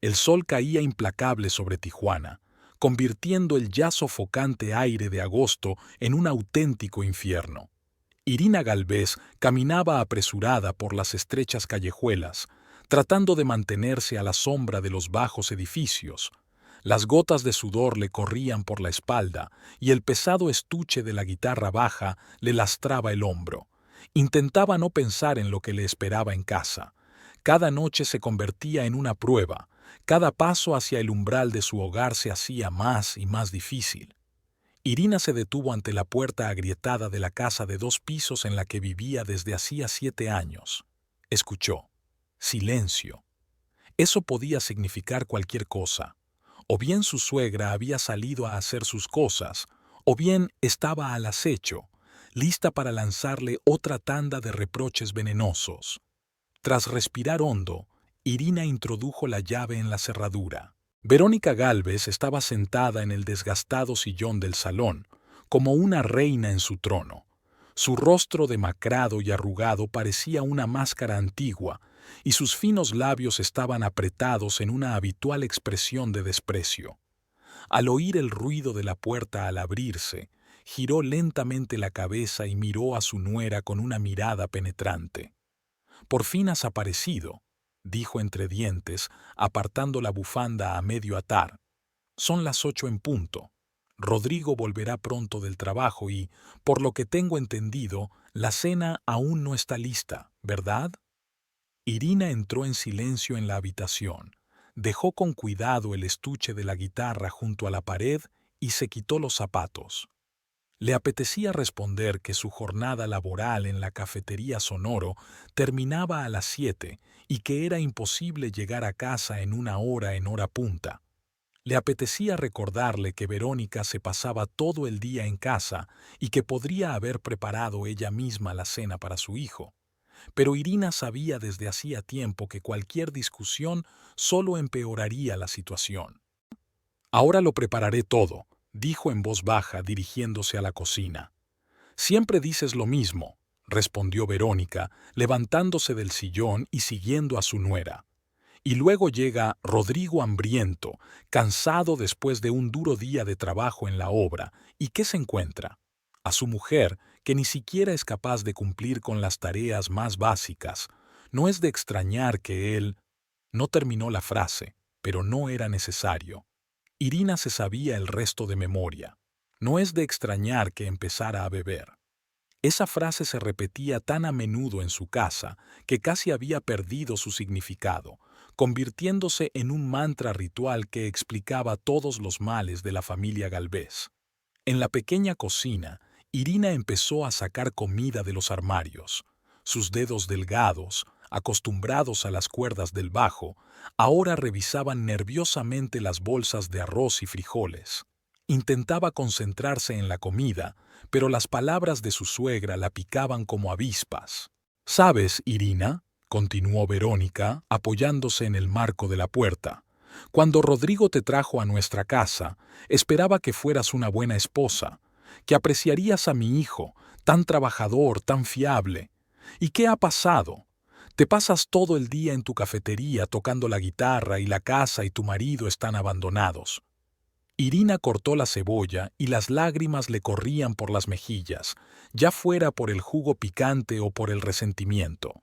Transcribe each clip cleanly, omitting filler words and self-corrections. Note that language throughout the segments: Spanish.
El sol caía implacable sobre Tijuana, convirtiendo el ya sofocante aire de agosto en un auténtico infierno. Irina Galvez caminaba apresurada por las estrechas callejuelas, tratando de mantenerse a la sombra de los bajos edificios. Las gotas de sudor le corrían por la espalda y el pesado estuche de la guitarra baja le lastraba el hombro. Intentaba no pensar en lo que le esperaba en casa. Cada noche se convertía en una prueba. Cada paso hacia el umbral de su hogar se hacía más y más difícil. Irina se detuvo ante la puerta agrietada de la casa de 2 pisos en la que vivía desde hacía 7 años. Escuchó. Silencio. Eso podía significar cualquier cosa. O bien su suegra había salido a hacer sus cosas, o bien estaba al acecho, lista para lanzarle otra tanda de reproches venenosos. Tras respirar hondo, Irina introdujo la llave en la cerradura. Verónica Galvez estaba sentada en el desgastado sillón del salón, como una reina en su trono. Su rostro demacrado y arrugado parecía una máscara antigua, y sus finos labios estaban apretados en una habitual expresión de desprecio. Al oír el ruido de la puerta al abrirse, giró lentamente la cabeza y miró a su nuera con una mirada penetrante. «Por fin has aparecido», dijo entre dientes, apartando la bufanda a medio atar. «Son las 8 en punto. Rodrigo volverá pronto del trabajo y, por lo que tengo entendido, la cena aún no está lista, ¿verdad?». Irina entró en silencio en la habitación, dejó con cuidado el estuche de la guitarra junto a la pared y se quitó los zapatos. Le apetecía responder que su jornada laboral en la cafetería Sonoro terminaba a las 7 y que era imposible llegar a casa en una hora en hora punta. Le apetecía recordarle que Verónica se pasaba todo el día en casa y que podría haber preparado ella misma la cena para su hijo. Pero Irina sabía desde hacía tiempo que cualquier discusión solo empeoraría la situación. «Ahora lo prepararé todo», dijo en voz baja dirigiéndose a la cocina. «Siempre dices lo mismo», respondió Verónica, levantándose del sillón y siguiendo a su nuera. «Y luego llega Rodrigo hambriento, cansado después de un duro día de trabajo en la obra, ¿y qué se encuentra? A su mujer, que ni siquiera es capaz de cumplir con las tareas más básicas. No es de extrañar que él...». No terminó la frase, pero no era necesario. Irina se sabía el resto de memoria. No es de extrañar que empezara a beber. Esa frase se repetía tan a menudo en su casa que casi había perdido su significado, convirtiéndose en un mantra ritual que explicaba todos los males de la familia Galvez. En la pequeña cocina, Irina empezó a sacar comida de los armarios. Sus dedos delgados, acostumbrados a las cuerdas del bajo, ahora revisaban nerviosamente las bolsas de arroz y frijoles. Intentaba concentrarse en la comida, pero las palabras de su suegra la picaban como avispas. «¿Sabes, Irina?», continuó Verónica, apoyándose en el marco de la puerta. «Cuando Rodrigo te trajo a nuestra casa, esperaba que fueras una buena esposa, que apreciarías a mi hijo, tan trabajador, tan fiable. ¿Y qué ha pasado? Te pasas todo el día en tu cafetería tocando la guitarra y la casa y tu marido están abandonados». Irina cortó la cebolla y las lágrimas le corrían por las mejillas, ya fuera por el jugo picante o por el resentimiento.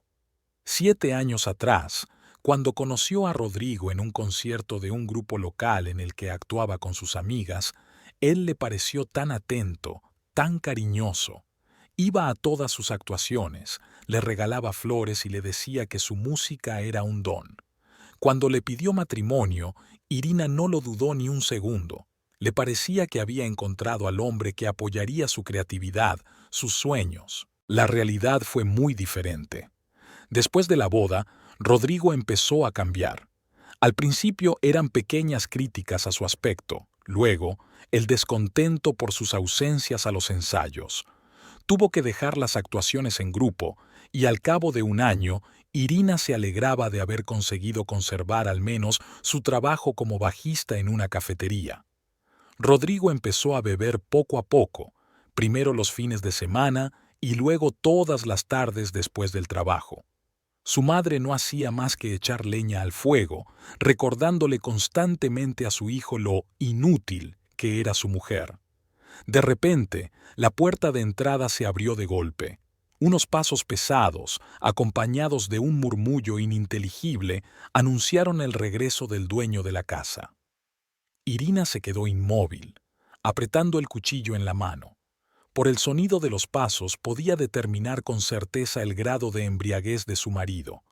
7 años atrás, cuando conoció a Rodrigo en un concierto de un grupo local en el que actuaba con sus amigas, él le pareció tan atento, tan cariñoso. Iba a todas sus actuaciones, le regalaba flores y le decía que su música era un don. Cuando le pidió matrimonio, Irina no lo dudó ni un segundo. Le parecía que había encontrado al hombre que apoyaría su creatividad, sus sueños. La realidad fue muy diferente. Después de la boda, Rodrigo empezó a cambiar. Al principio eran pequeñas críticas a su aspecto, luego el descontento por sus ausencias a los ensayos. Tuvo que dejar las actuaciones en grupo y al cabo de un año, Irina se alegraba de haber conseguido conservar al menos su trabajo como bajista en una cafetería. Rodrigo empezó a beber poco a poco, primero los fines de semana y luego todas las tardes después del trabajo. Su madre no hacía más que echar leña al fuego, recordándole constantemente a su hijo lo inútil que era su mujer. De repente, la puerta de entrada se abrió de golpe. Unos pasos pesados, acompañados de un murmullo ininteligible, anunciaron el regreso del dueño de la casa. Irina se quedó inmóvil, apretando el cuchillo en la mano. Por el sonido de los pasos podía determinar con certeza el grado de embriaguez de su marido.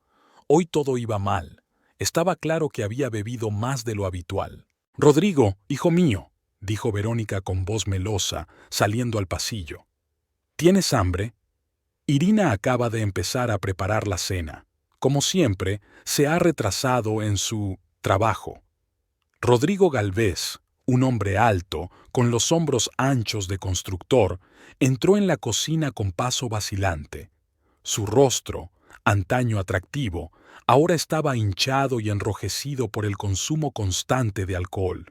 Hoy todo iba mal. Estaba claro que había bebido más de lo habitual. «Rodrigo, hijo mío», dijo Verónica con voz melosa, saliendo al pasillo. «¿Tienes hambre?» Irina acaba de empezar a preparar la cena. Como siempre, se ha retrasado en su trabajo. Rodrigo Galvez, un hombre alto, con los hombros anchos de constructor, entró en la cocina con paso vacilante. Su rostro, antaño atractivo, ahora estaba hinchado y enrojecido por el consumo constante de alcohol.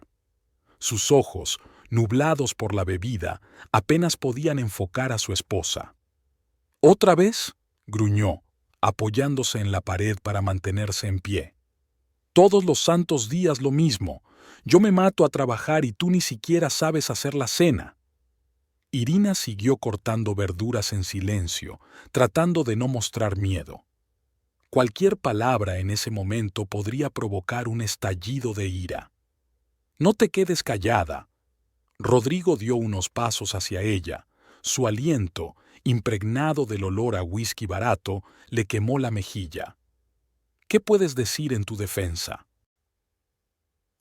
Sus ojos, nublados por la bebida, apenas podían enfocar a su esposa. «¿Otra vez?», gruñó, apoyándose en la pared para mantenerse en pie. «Todos los santos días lo mismo. Yo me mato a trabajar y tú ni siquiera sabes hacer la cena». Irina siguió cortando verduras en silencio, tratando de no mostrar miedo. Cualquier palabra en ese momento podría provocar un estallido de ira. «No te quedes callada». Rodrigo dio unos pasos hacia ella. Su aliento, impregnado del olor a whisky barato, le quemó la mejilla. «¿Qué puedes decir en tu defensa?»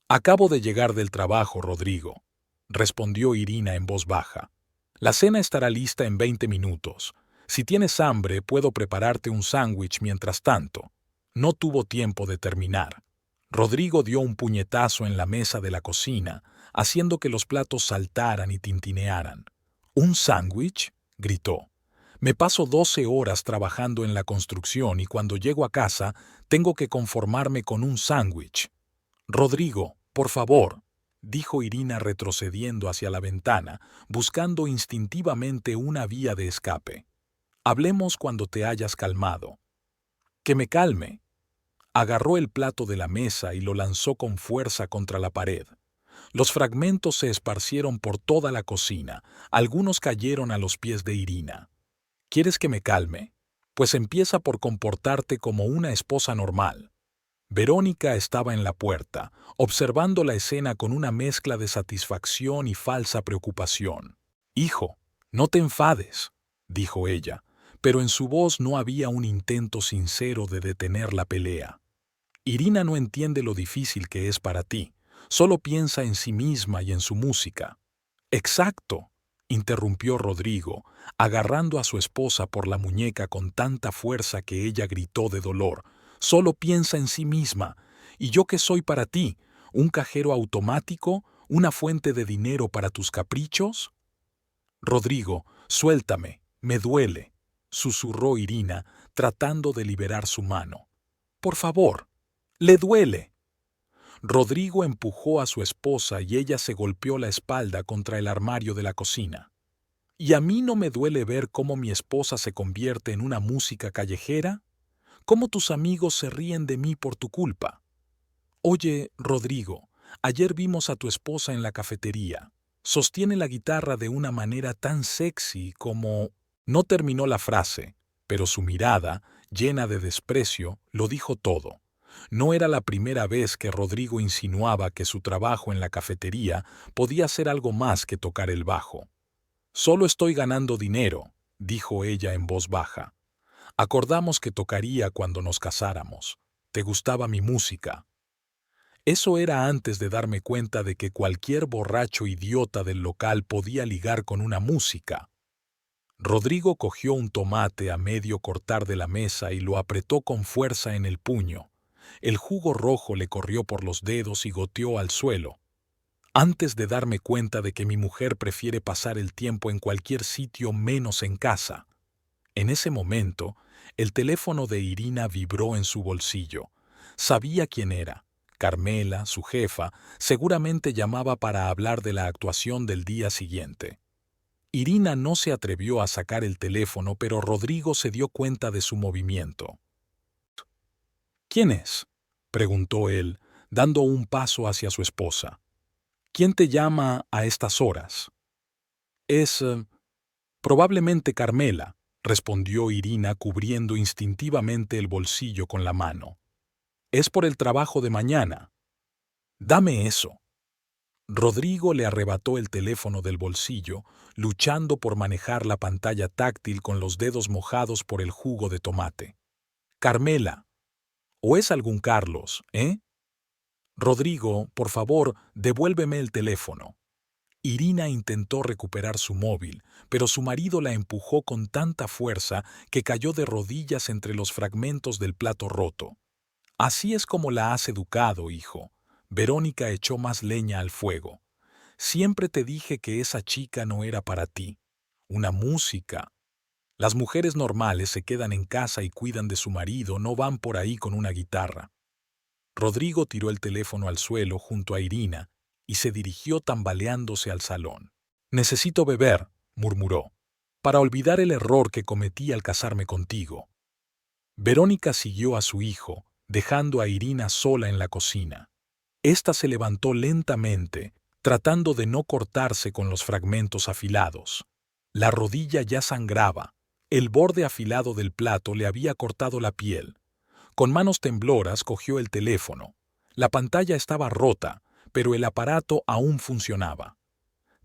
«Acabo de llegar del trabajo, Rodrigo», respondió Irina en voz baja. «La cena estará lista en 20 minutos. Si tienes hambre, puedo prepararte un sándwich mientras tanto». No tuvo tiempo de terminar. Rodrigo dio un puñetazo en la mesa de la cocina, haciendo que los platos saltaran y tintinearan. «¿Un sándwich?», gritó. «Me paso 12 horas trabajando en la construcción y cuando llego a casa tengo que conformarme con un sándwich». «Rodrigo, por favor», dijo Irina retrocediendo hacia la ventana, buscando instintivamente una vía de escape. «Hablemos cuando te hayas calmado». «Que me calme». Agarró el plato de la mesa y lo lanzó con fuerza contra la pared. Los fragmentos se esparcieron por toda la cocina, algunos cayeron a los pies de Irina. «¿Quieres que me calme? Pues empieza por comportarte como una esposa normal». Verónica estaba en la puerta, observando la escena con una mezcla de satisfacción y falsa preocupación. «Hijo, no te enfades», dijo ella, pero en su voz no había un intento sincero de detener la pelea. «Irina no entiende lo difícil que es para ti. Solo piensa en sí misma y en su música». «Exacto», interrumpió Rodrigo, agarrando a su esposa por la muñeca con tanta fuerza que ella gritó de dolor. «Solo piensa en sí misma. ¿Y yo qué soy para ti? ¿Un cajero automático? ¿Una fuente de dinero para tus caprichos?» «Rodrigo, suéltame, me duele», susurró Irina, tratando de liberar su mano. «Por favor, le duele». Rodrigo empujó a su esposa y ella se golpeó la espalda contra el armario de la cocina. «¿Y a mí no me duele ver cómo mi esposa se convierte en una música callejera? ¿Cómo tus amigos se ríen de mí por tu culpa? Oye, Rodrigo, ayer vimos a tu esposa en la cafetería. Sostiene la guitarra de una manera tan sexy como...». No terminó la frase, pero su mirada, llena de desprecio, lo dijo todo. No era la primera vez que Rodrigo insinuaba que su trabajo en la cafetería podía ser algo más que tocar el bajo. «Solo estoy ganando dinero», dijo ella en voz baja. «Acordamos que tocaría cuando nos casáramos. Te gustaba mi música». Eso era antes de darme cuenta de que cualquier borracho idiota del local podía ligar con una música. Rodrigo cogió un tomate a medio cortar de la mesa y lo apretó con fuerza en el puño. El jugo rojo le corrió por los dedos y goteó al suelo. «Antes de darme cuenta de que mi mujer prefiere pasar el tiempo en cualquier sitio menos en casa». En ese momento, el teléfono de Irina vibró en su bolsillo. Sabía quién era. Carmela, su jefa, seguramente llamaba para hablar de la actuación del día siguiente. Irina no se atrevió a sacar el teléfono, pero Rodrigo se dio cuenta de su movimiento. ¿Quién es?, preguntó él, dando un paso hacia su esposa. ¿Quién te llama a estas horas? Es, probablemente Carmela, respondió Irina cubriendo instintivamente el bolsillo con la mano. Es por el trabajo de mañana. Dame eso. Rodrigo le arrebató el teléfono del bolsillo, luchando por manejar la pantalla táctil con los dedos mojados por el jugo de tomate. Carmela. ¿O es algún Carlos, eh? Rodrigo, por favor, devuélveme el teléfono. Irina intentó recuperar su móvil, pero su marido la empujó con tanta fuerza que cayó de rodillas entre los fragmentos del plato roto. Así es como la has educado, hijo. Verónica echó más leña al fuego. Siempre te dije que esa chica no era para ti. Una música. Las mujeres normales se quedan en casa y cuidan de su marido, no van por ahí con una guitarra. Rodrigo tiró el teléfono al suelo junto a Irina y se dirigió tambaleándose al salón. Necesito beber, murmuró, para olvidar el error que cometí al casarme contigo. Verónica siguió a su hijo, dejando a Irina sola en la cocina. Esta se levantó lentamente, tratando de no cortarse con los fragmentos afilados. La rodilla ya sangraba. El borde afilado del plato le había cortado la piel. Con manos tembloras cogió el teléfono. La pantalla estaba rota, pero el aparato aún funcionaba.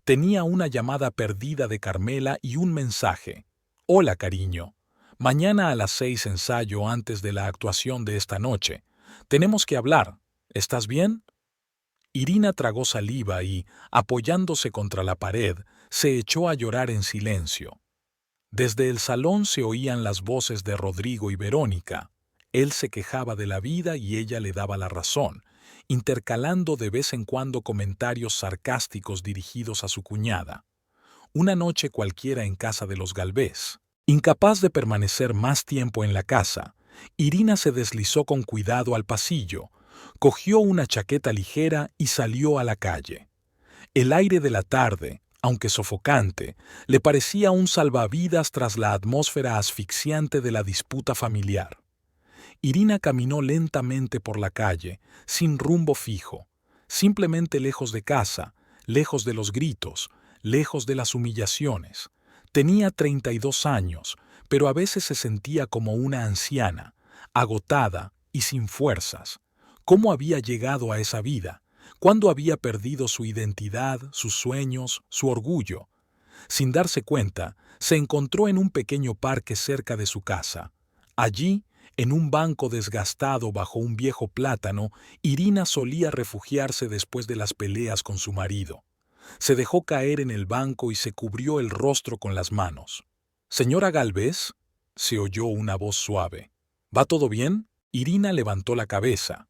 Tenía una llamada perdida de Carmela y un mensaje. Hola, cariño. Mañana a las 6 ensayo antes de la actuación de esta noche. Tenemos que hablar. ¿Estás bien? Irina tragó saliva y, apoyándose contra la pared, se echó a llorar en silencio. Desde el salón se oían las voces de Rodrigo y Verónica. Él se quejaba de la vida y ella le daba la razón, intercalando de vez en cuando comentarios sarcásticos dirigidos a su cuñada. Una noche cualquiera en casa de los Galvez. Incapaz de permanecer más tiempo en la casa, Irina se deslizó con cuidado al pasillo, cogió una chaqueta ligera y salió a la calle. El aire de la tarde, aunque sofocante, le parecía un salvavidas tras la atmósfera asfixiante de la disputa familiar. Irina caminó lentamente por la calle, sin rumbo fijo, simplemente lejos de casa, lejos de los gritos, lejos de las humillaciones. Tenía 32 años, pero a veces se sentía como una anciana, agotada y sin fuerzas. ¿Cómo había llegado a esa vida? ¿Cuándo había perdido su identidad, sus sueños, su orgullo? Sin darse cuenta, se encontró en un pequeño parque cerca de su casa. Allí, en un banco desgastado bajo un viejo plátano, Irina solía refugiarse después de las peleas con su marido. Se dejó caer en el banco y se cubrió el rostro con las manos. «Señora Galvez», se oyó una voz suave. «¿Va todo bien?». Irina levantó la cabeza.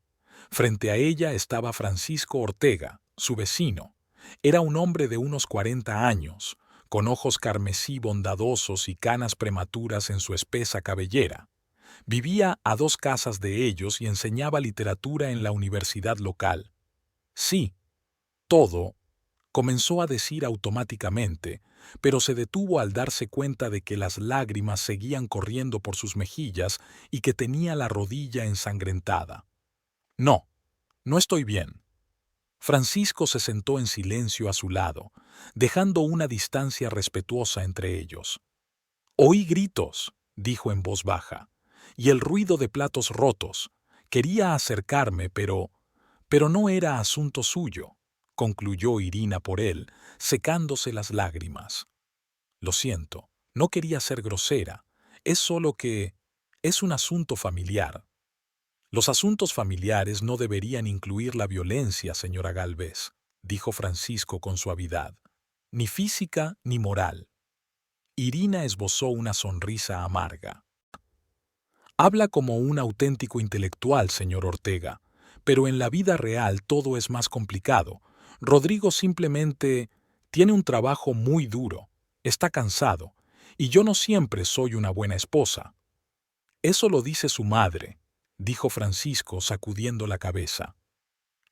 Frente a ella estaba Francisco Ortega, su vecino. Era un hombre de unos 40 años, con ojos carmesí bondadosos y canas prematuras en su espesa cabellera. Vivía a 2 casas de ellos y enseñaba literatura en la universidad local. «Sí, todo», comenzó a decir automáticamente, pero se detuvo al darse cuenta de que las lágrimas seguían corriendo por sus mejillas y que tenía la rodilla ensangrentada. «No, no estoy bien». Francisco se sentó en silencio a su lado, dejando una distancia respetuosa entre ellos. «Oí gritos», dijo en voz baja, «y el ruido de platos rotos. Quería acercarme, pero no era asunto suyo», concluyó Irina por él, secándose las lágrimas. «Lo siento, no quería ser grosera. Es solo que es un asunto familiar». «Los asuntos familiares no deberían incluir la violencia, señora Galvez», dijo Francisco con suavidad. «Ni física ni moral». Irina esbozó una sonrisa amarga. «Habla como un auténtico intelectual, señor Ortega, pero en la vida real todo es más complicado. Rodrigo simplemente tiene un trabajo muy duro, está cansado, y yo no siempre soy una buena esposa». «Eso lo dice su madre», dijo Francisco sacudiendo la cabeza.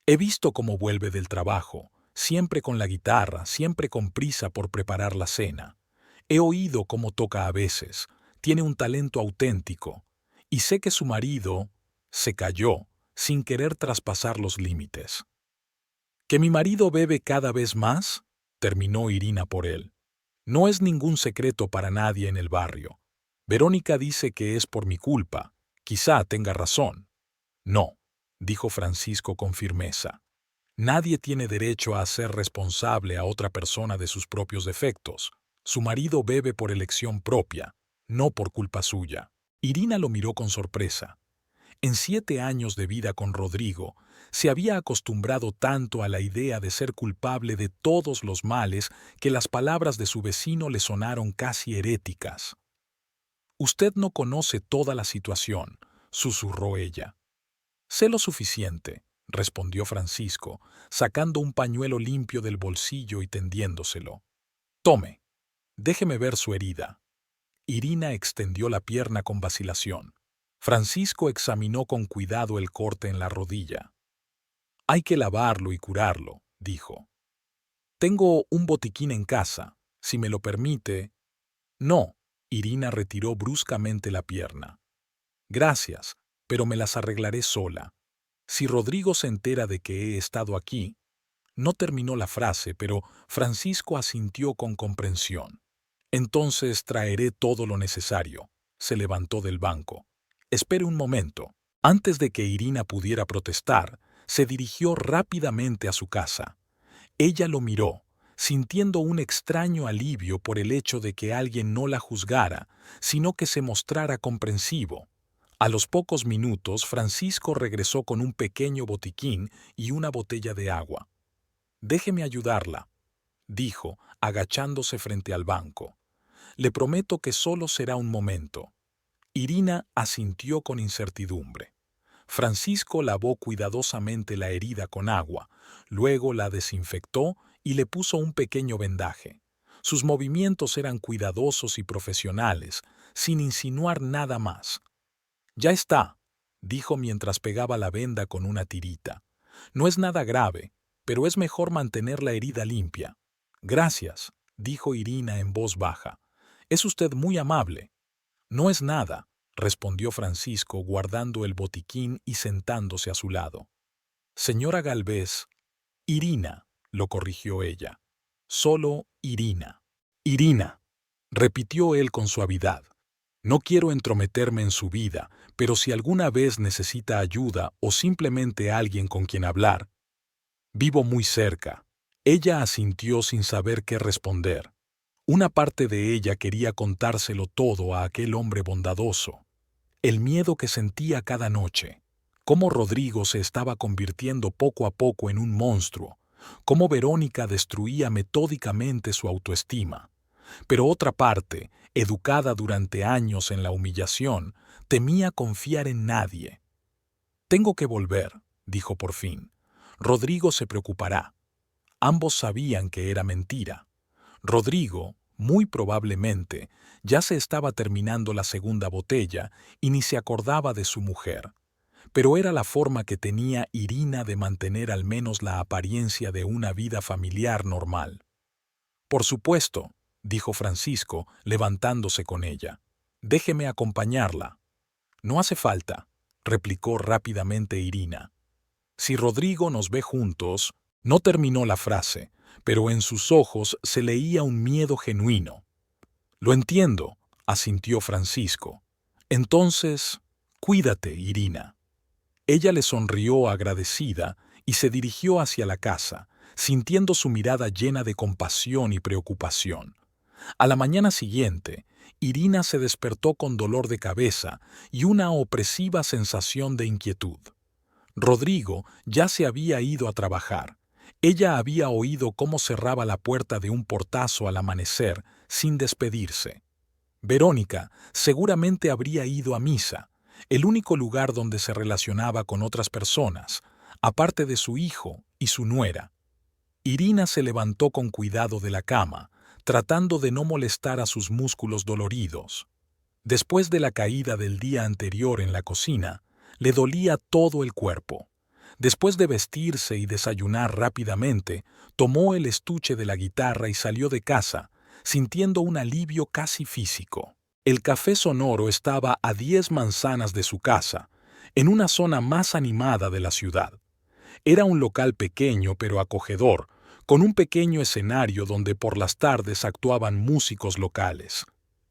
«He visto cómo vuelve del trabajo, siempre con la guitarra, siempre con prisa por preparar la cena. He oído cómo toca a veces, tiene un talento auténtico, y sé que su marido, Se calló, sin querer traspasar los límites. ¿Que mi marido bebe cada vez más? Terminó Irina por él. No es ningún secreto para nadie en el barrio. Verónica dice que es por mi culpa. Quizá tenga razón. No, dijo Francisco con firmeza. Nadie tiene derecho a hacer responsable a otra persona de sus propios defectos. Su marido bebe por elección propia, no por culpa suya. Irina lo miró con sorpresa. En 7 años de vida con Rodrigo, se había acostumbrado tanto a la idea de ser culpable de todos los males que las palabras de su vecino le sonaron casi heréticas. «Usted no conoce toda la situación», susurró ella. «Sé lo suficiente», respondió Francisco, sacando un pañuelo limpio del bolsillo y tendiéndoselo. «Tome, déjeme ver su herida». Irina extendió la pierna con vacilación. Francisco examinó con cuidado el corte en la rodilla. «Hay que lavarlo y curarlo», dijo. «Tengo un botiquín en casa, si me lo permite». «No», Irina retiró bruscamente la pierna. «Gracias, pero me las arreglaré sola. Si Rodrigo se entera de que he estado aquí». No terminó la frase, pero Francisco asintió con comprensión. «Entonces traeré todo lo necesario». Se levantó del banco. «Espere un momento». Antes de que Irina pudiera protestar, se dirigió rápidamente a su casa. Ella lo miró, sintiendo un extraño alivio por el hecho de que alguien no la juzgara, sino que se mostrara comprensivo. A los pocos minutos, Francisco regresó con un pequeño botiquín y una botella de agua. «Déjeme ayudarla», dijo, agachándose frente al banco. «Le prometo que solo será un momento». Irina asintió con incertidumbre. Francisco lavó cuidadosamente la herida con agua, luego la desinfectó y le puso un pequeño vendaje. Sus movimientos eran cuidadosos y profesionales, sin insinuar nada más. «Ya está», dijo mientras pegaba la venda con una tirita. «No es nada grave, pero es mejor mantener la herida limpia». «Gracias», dijo Irina en voz baja. «Es usted muy amable». «No es nada», respondió Francisco guardando el botiquín y sentándose a su lado. «Señora Galvez». «Irina», lo corrigió ella. «Solo Irina». «Irina», repitió él con suavidad. «No quiero entrometerme en su vida, pero si alguna vez necesita ayuda o simplemente alguien con quien hablar». «Vivo muy cerca». Ella asintió sin saber qué responder. Una parte de ella quería contárselo todo a aquel hombre bondadoso. El miedo que sentía cada noche, cómo Rodrigo se estaba convirtiendo poco a poco en un monstruo, cómo Verónica destruía metódicamente su autoestima. Pero otra parte, educada durante años en la humillación, temía confiar en nadie. «Tengo que volver», dijo por fin. «Rodrigo se preocupará». Ambos sabían que era mentira. Rodrigo, muy probablemente, ya se estaba terminando la segunda botella y ni se acordaba de su mujer. Pero era la forma que tenía Irina de mantener al menos la apariencia de una vida familiar normal. «Por supuesto», dijo Francisco, levantándose con ella. «Déjeme acompañarla». «No hace falta», replicó rápidamente Irina. «Si Rodrigo nos ve juntos». No terminó la frase, pero en sus ojos se leía un miedo genuino. «Lo entiendo», asintió Francisco. «Entonces, cuídate, Irina». Ella le sonrió agradecida y se dirigió hacia la casa, sintiendo su mirada llena de compasión y preocupación. A la mañana siguiente, Irina se despertó con dolor de cabeza y una opresiva sensación de inquietud. Rodrigo ya se había ido a trabajar. Ella había oído cómo cerraba la puerta de un portazo al amanecer, sin despedirse. Verónica seguramente habría ido a misa, el único lugar donde se relacionaba con otras personas, aparte de su hijo y su nuera. Irina se levantó con cuidado de la cama, tratando de no molestar a sus músculos doloridos. Después de la caída del día anterior en la cocina, le dolía todo el cuerpo. Después de vestirse y desayunar rápidamente, tomó el estuche de la guitarra y salió de casa, sintiendo un alivio casi físico. El café sonoro estaba a 10 manzanas de su casa, en una zona más animada de la ciudad. Era un local pequeño pero acogedor, con un pequeño escenario donde por las tardes actuaban músicos locales.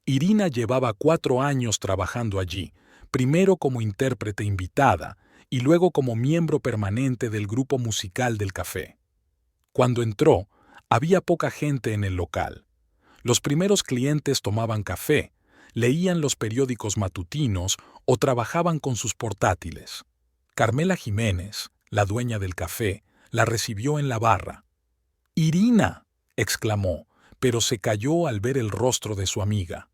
Irina llevaba 4 años trabajando allí, primero como intérprete invitada y luego como miembro permanente del grupo musical del café. Cuando entró, había poca gente en el local. Los primeros clientes tomaban café, leían los periódicos matutinos o trabajaban con sus portátiles. Carmela Jiménez, la dueña del café, la recibió en la barra. «¡Irina!», exclamó, pero se calló al ver el rostro de su amiga.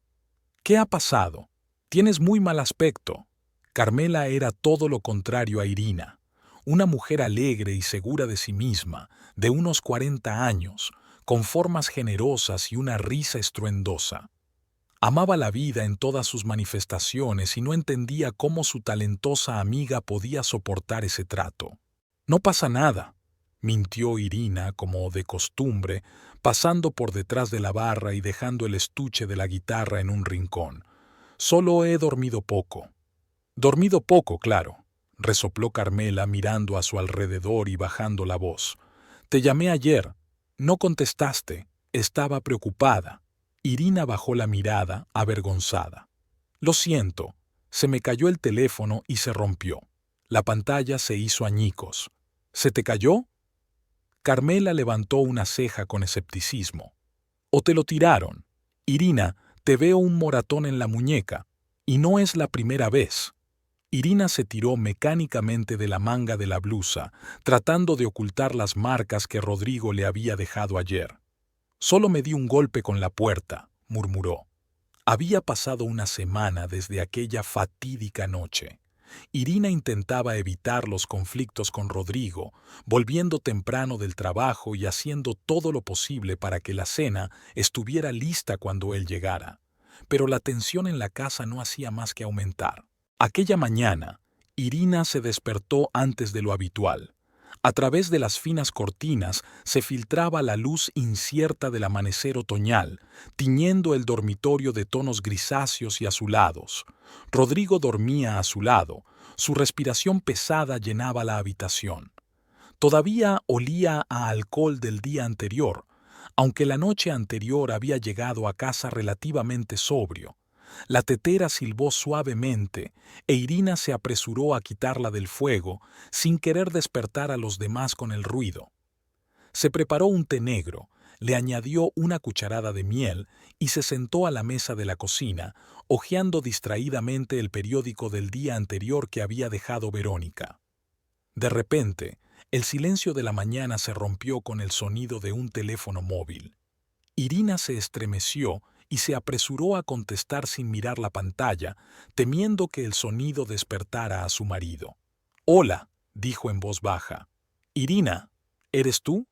«¿Qué ha pasado? Tienes muy mal aspecto». Carmela era todo lo contrario a Irina, una mujer alegre y segura de sí misma, de unos 40 años, con formas generosas y una risa estruendosa. Amaba la vida en todas sus manifestaciones y no entendía cómo su talentosa amiga podía soportar ese trato. «No pasa nada», mintió Irina como de costumbre, pasando por detrás de la barra y dejando el estuche de la guitarra en un rincón. «Solo he dormido poco». «Dormido poco, claro», resopló Carmela mirando a su alrededor y bajando la voz. «Te llamé ayer. No contestaste. Estaba preocupada». Irina bajó la mirada, avergonzada. «Lo siento. Se me cayó el teléfono y se rompió. La pantalla se hizo añicos». «¿Se te cayó?». Carmela levantó una ceja con escepticismo. «¿O te lo tiraron? Irina, te veo un moratón en la muñeca. Y no es la primera vez». Irina se tiró mecánicamente de la manga de la blusa, tratando de ocultar las marcas que Rodrigo le había dejado ayer. «Solo me di un golpe con la puerta», murmuró. Había pasado una semana desde aquella fatídica noche. Irina intentaba evitar los conflictos con Rodrigo, volviendo temprano del trabajo y haciendo todo lo posible para que la cena estuviera lista cuando él llegara. Pero la tensión en la casa no hacía más que aumentar. Aquella mañana, Irina se despertó antes de lo habitual. A través de las finas cortinas se filtraba la luz incierta del amanecer otoñal, tiñendo el dormitorio de tonos grisáceos y azulados. Rodrigo dormía a su lado, su respiración pesada llenaba la habitación. Todavía olía a alcohol del día anterior, aunque la noche anterior había llegado a casa relativamente sobrio. La tetera silbó suavemente e Irina se apresuró a quitarla del fuego sin querer despertar a los demás con el ruido. Se preparó un té negro, le añadió una cucharada de miel y se sentó a la mesa de la cocina, hojeando distraídamente el periódico del día anterior que había dejado Verónica. De repente, el silencio de la mañana se rompió con el sonido de un teléfono móvil. Irina se estremeció y se apresuró a contestar sin mirar la pantalla, temiendo que el sonido despertara a su marido. «Hola», dijo en voz baja. «Irina, ¿eres tú?».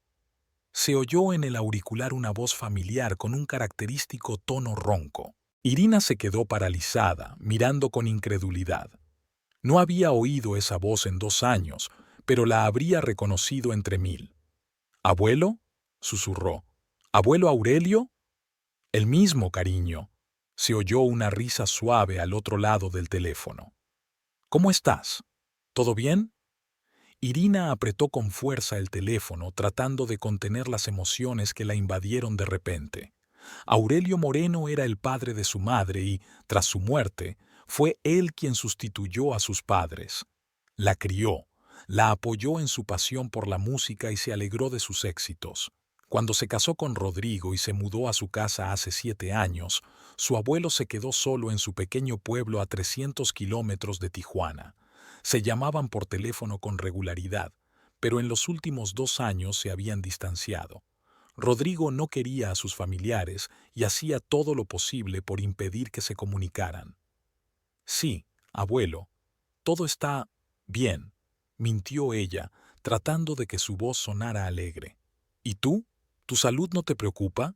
Se oyó en el auricular una voz familiar con un característico tono ronco. Irina se quedó paralizada, mirando con incredulidad. No había oído esa voz en 2 años, pero la habría reconocido entre 1000. «¿Abuelo?», susurró. «¿Abuelo Aurelio?». «El mismo, cariño». Se oyó una risa suave al otro lado del teléfono. «¿Cómo estás? ¿Todo bien?». Irina apretó con fuerza el teléfono, tratando de contener las emociones que la invadieron de repente. Aurelio Moreno era el padre de su madre y, tras su muerte, fue él quien sustituyó a sus padres. La crió, la apoyó en su pasión por la música y se alegró de sus éxitos. Cuando se casó con Rodrigo y se mudó a su casa hace 7 años, su abuelo se quedó solo en su pequeño pueblo a 300 kilómetros de Tijuana. Se llamaban por teléfono con regularidad, pero en los últimos 2 años se habían distanciado. Rodrigo no quería a sus familiares y hacía todo lo posible por impedir que se comunicaran. «Sí, abuelo, todo está bien», mintió ella, tratando de que su voz sonara alegre. «¿Y tú? ¿Tu salud no te preocupa?».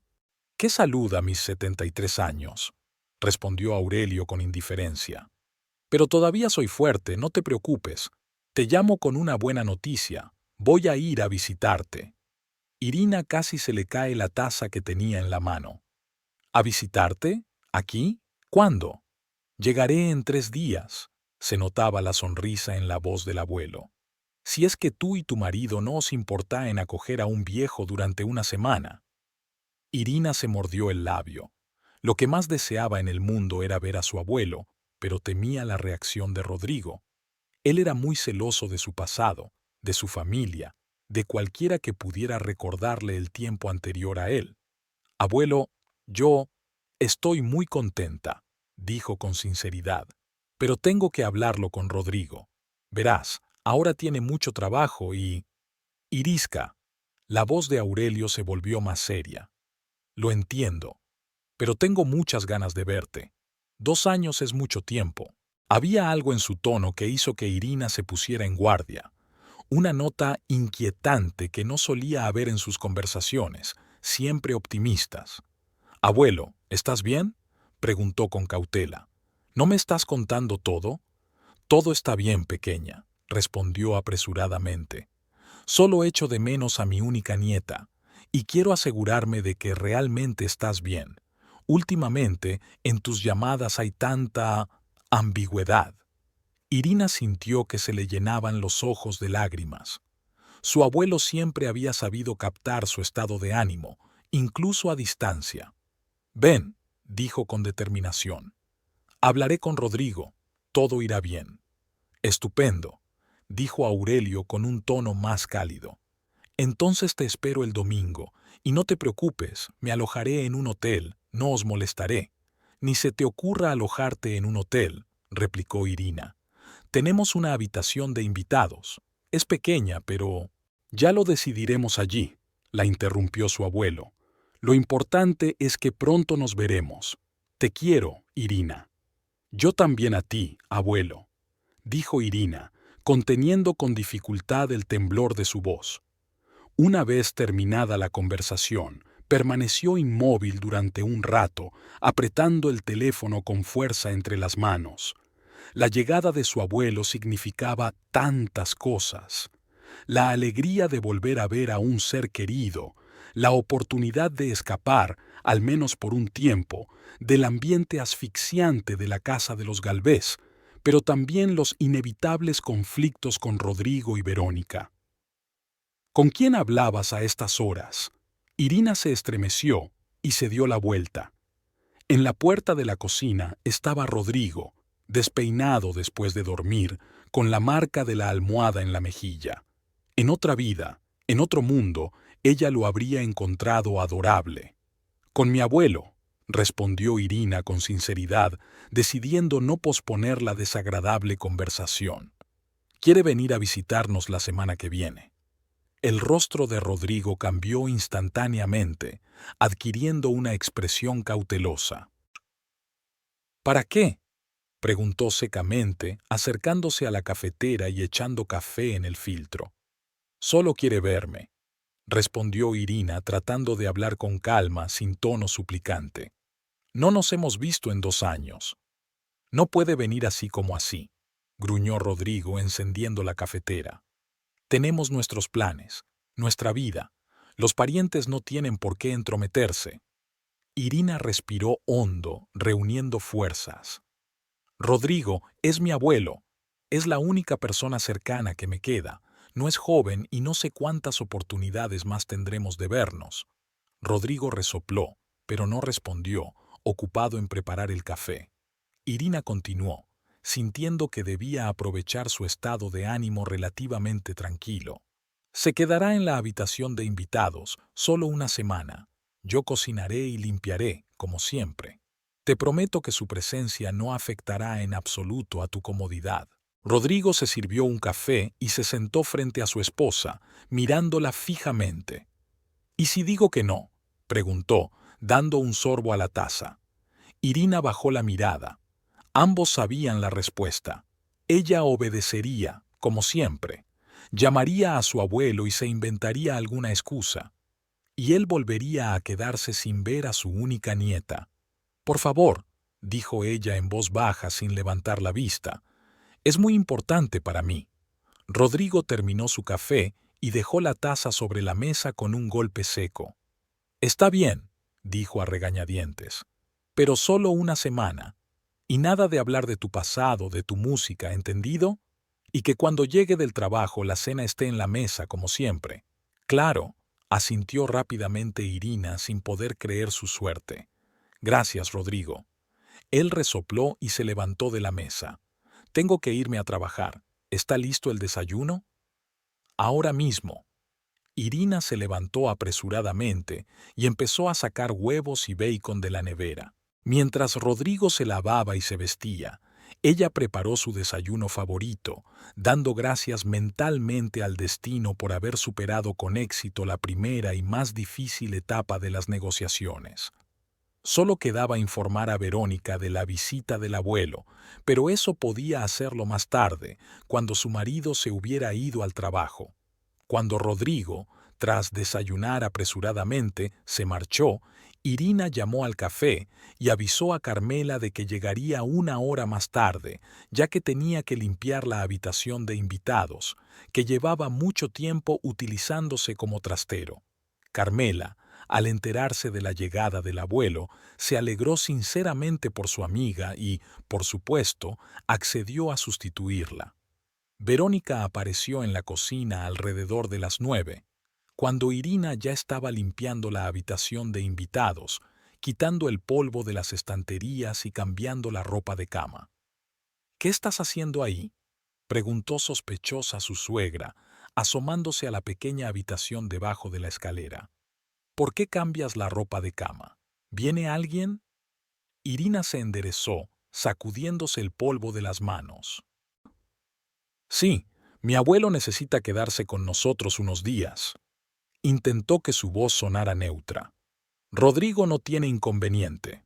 «¿Qué salud a mis 73 años?», respondió Aurelio con indiferencia. «Pero todavía soy fuerte, no te preocupes. Te llamo con una buena noticia. Voy a ir a visitarte». Irina casi se le cae la taza que tenía en la mano. «¿A visitarte? ¿Aquí? ¿Cuándo?». «Llegaré en 3 días». Se notaba la sonrisa en la voz del abuelo. Si es que tú y tu marido no os importa en acoger a un viejo durante una semana. Irina se mordió el labio. Lo que más deseaba en el mundo era ver a su abuelo, pero temía la reacción de Rodrigo. Él era muy celoso de su pasado, de su familia, de cualquiera que pudiera recordarle el tiempo anterior a él. Abuelo, yo estoy muy contenta, dijo con sinceridad, pero tengo que hablarlo con Rodrigo. Verás, ahora tiene mucho trabajo y... Irisca. La voz de Aurelio se volvió más seria. Lo entiendo, pero tengo muchas ganas de verte. 2 años es mucho tiempo. Había algo en su tono que hizo que Irina se pusiera en guardia. Una nota inquietante que no solía haber en sus conversaciones, siempre optimistas. «Abuelo, ¿estás bien?», preguntó con cautela. «¿No me estás contando todo?». «Todo está bien, pequeña», respondió apresuradamente. «Solo echo de menos a mi única nieta, y quiero asegurarme de que realmente estás bien. Últimamente, en tus llamadas hay tanta ambigüedad». Irina sintió que se le llenaban los ojos de lágrimas. Su abuelo siempre había sabido captar su estado de ánimo, incluso a distancia. «Ven», dijo con determinación. «Hablaré con Rodrigo. Todo irá bien». «Estupendo», dijo Aurelio con un tono más cálido. «Entonces te espero el domingo, y no te preocupes, me alojaré en un hotel, no os molestaré». «Ni se te ocurra alojarte en un hotel», replicó Irina. «Tenemos una habitación de invitados. Es pequeña, pero...». «Ya lo decidiremos allí», la interrumpió su abuelo. «Lo importante es que pronto nos veremos. Te quiero, Irina». «Yo también a ti, abuelo», dijo Irina, conteniendo con dificultad el temblor de su voz. Una vez terminada la conversación, permaneció inmóvil durante un rato, apretando el teléfono con fuerza entre las manos. La llegada de su abuelo significaba tantas cosas. La alegría de volver a ver a un ser querido, la oportunidad de escapar, al menos por un tiempo, del ambiente asfixiante de la casa de los Galvez, pero también los inevitables conflictos con Rodrigo y Verónica. «¿Con quién hablabas a estas horas?». Irina se estremeció y se dio la vuelta. En la puerta de la cocina estaba Rodrigo, despeinado después de dormir, con la marca de la almohada en la mejilla. En otra vida, en otro mundo, ella lo habría encontrado adorable. «Con mi abuelo», respondió Irina con sinceridad, decidiendo no posponer la desagradable conversación. «Quiere venir a visitarnos la semana que viene». El rostro de Rodrigo cambió instantáneamente, adquiriendo una expresión cautelosa. «¿Para qué?», preguntó secamente, acercándose a la cafetera y echando café en el filtro. «Solo quiere verme», respondió Irina tratando de hablar con calma, sin tono suplicante. «No nos hemos visto en 2 años». «No puede venir así como así», gruñó Rodrigo encendiendo la cafetera. «Tenemos nuestros planes, nuestra vida. Los parientes no tienen por qué entrometerse». Irina respiró hondo, reuniendo fuerzas. «Rodrigo es mi abuelo. Es la única persona cercana que me queda. No es joven y no sé cuántas oportunidades más tendremos de vernos». Rodrigo resopló, pero no respondió, ocupado en preparar el café. Irina continuó, sintiendo que debía aprovechar su estado de ánimo relativamente tranquilo. «Se quedará en la habitación de invitados solo una semana. Yo cocinaré y limpiaré, como siempre. Te prometo que su presencia no afectará en absoluto a tu comodidad». Rodrigo se sirvió un café y se sentó frente a su esposa, mirándola fijamente. «¿Y si digo que no?», preguntó, dando un sorbo a la taza. Irina bajó la mirada. Ambos sabían la respuesta. Ella obedecería, como siempre. Llamaría a su abuelo y se inventaría alguna excusa. Y él volvería a quedarse sin ver a su única nieta. «Por favor», dijo ella en voz baja sin levantar la vista. «Es muy importante para mí». Rodrigo terminó su café y dejó la taza sobre la mesa con un golpe seco. «Está bien», dijo a regañadientes. «Pero solo una semana». Y nada de hablar de tu pasado, de tu música, ¿entendido? Y que cuando llegue del trabajo la cena esté en la mesa, como siempre. Claro, asintió rápidamente Irina sin poder creer su suerte. Gracias, Rodrigo. Él resopló y se levantó de la mesa. Tengo que irme a trabajar. ¿Está listo el desayuno? Ahora mismo. Irina se levantó apresuradamente y empezó a sacar huevos y bacon de la nevera. Mientras Rodrigo se lavaba y se vestía, ella preparó su desayuno favorito, dando gracias mentalmente al destino por haber superado con éxito la primera y más difícil etapa de las negociaciones. Solo quedaba informar a Verónica de la visita del abuelo, pero eso podía hacerlo más tarde, cuando su marido se hubiera ido al trabajo. Cuando Rodrigo, tras desayunar apresuradamente, se marchó, Irina llamó al café y avisó a Carmela de que llegaría una hora más tarde, ya que tenía que limpiar la habitación de invitados, que llevaba mucho tiempo utilizándose como trastero. Carmela, al enterarse de la llegada del abuelo, se alegró sinceramente por su amiga y, por supuesto, accedió a sustituirla. Verónica apareció en la cocina alrededor de las 9, cuando Irina ya estaba limpiando la habitación de invitados, quitando el polvo de las estanterías y cambiando la ropa de cama. ¿Qué estás haciendo ahí?, preguntó sospechosa su suegra, asomándose a la pequeña habitación debajo de la escalera. ¿Por qué cambias la ropa de cama? ¿Viene alguien? Irina se enderezó, sacudiéndose el polvo de las manos. Sí, mi abuelo necesita quedarse con nosotros unos días. Intentó que su voz sonara neutra. Rodrigo no tiene inconveniente.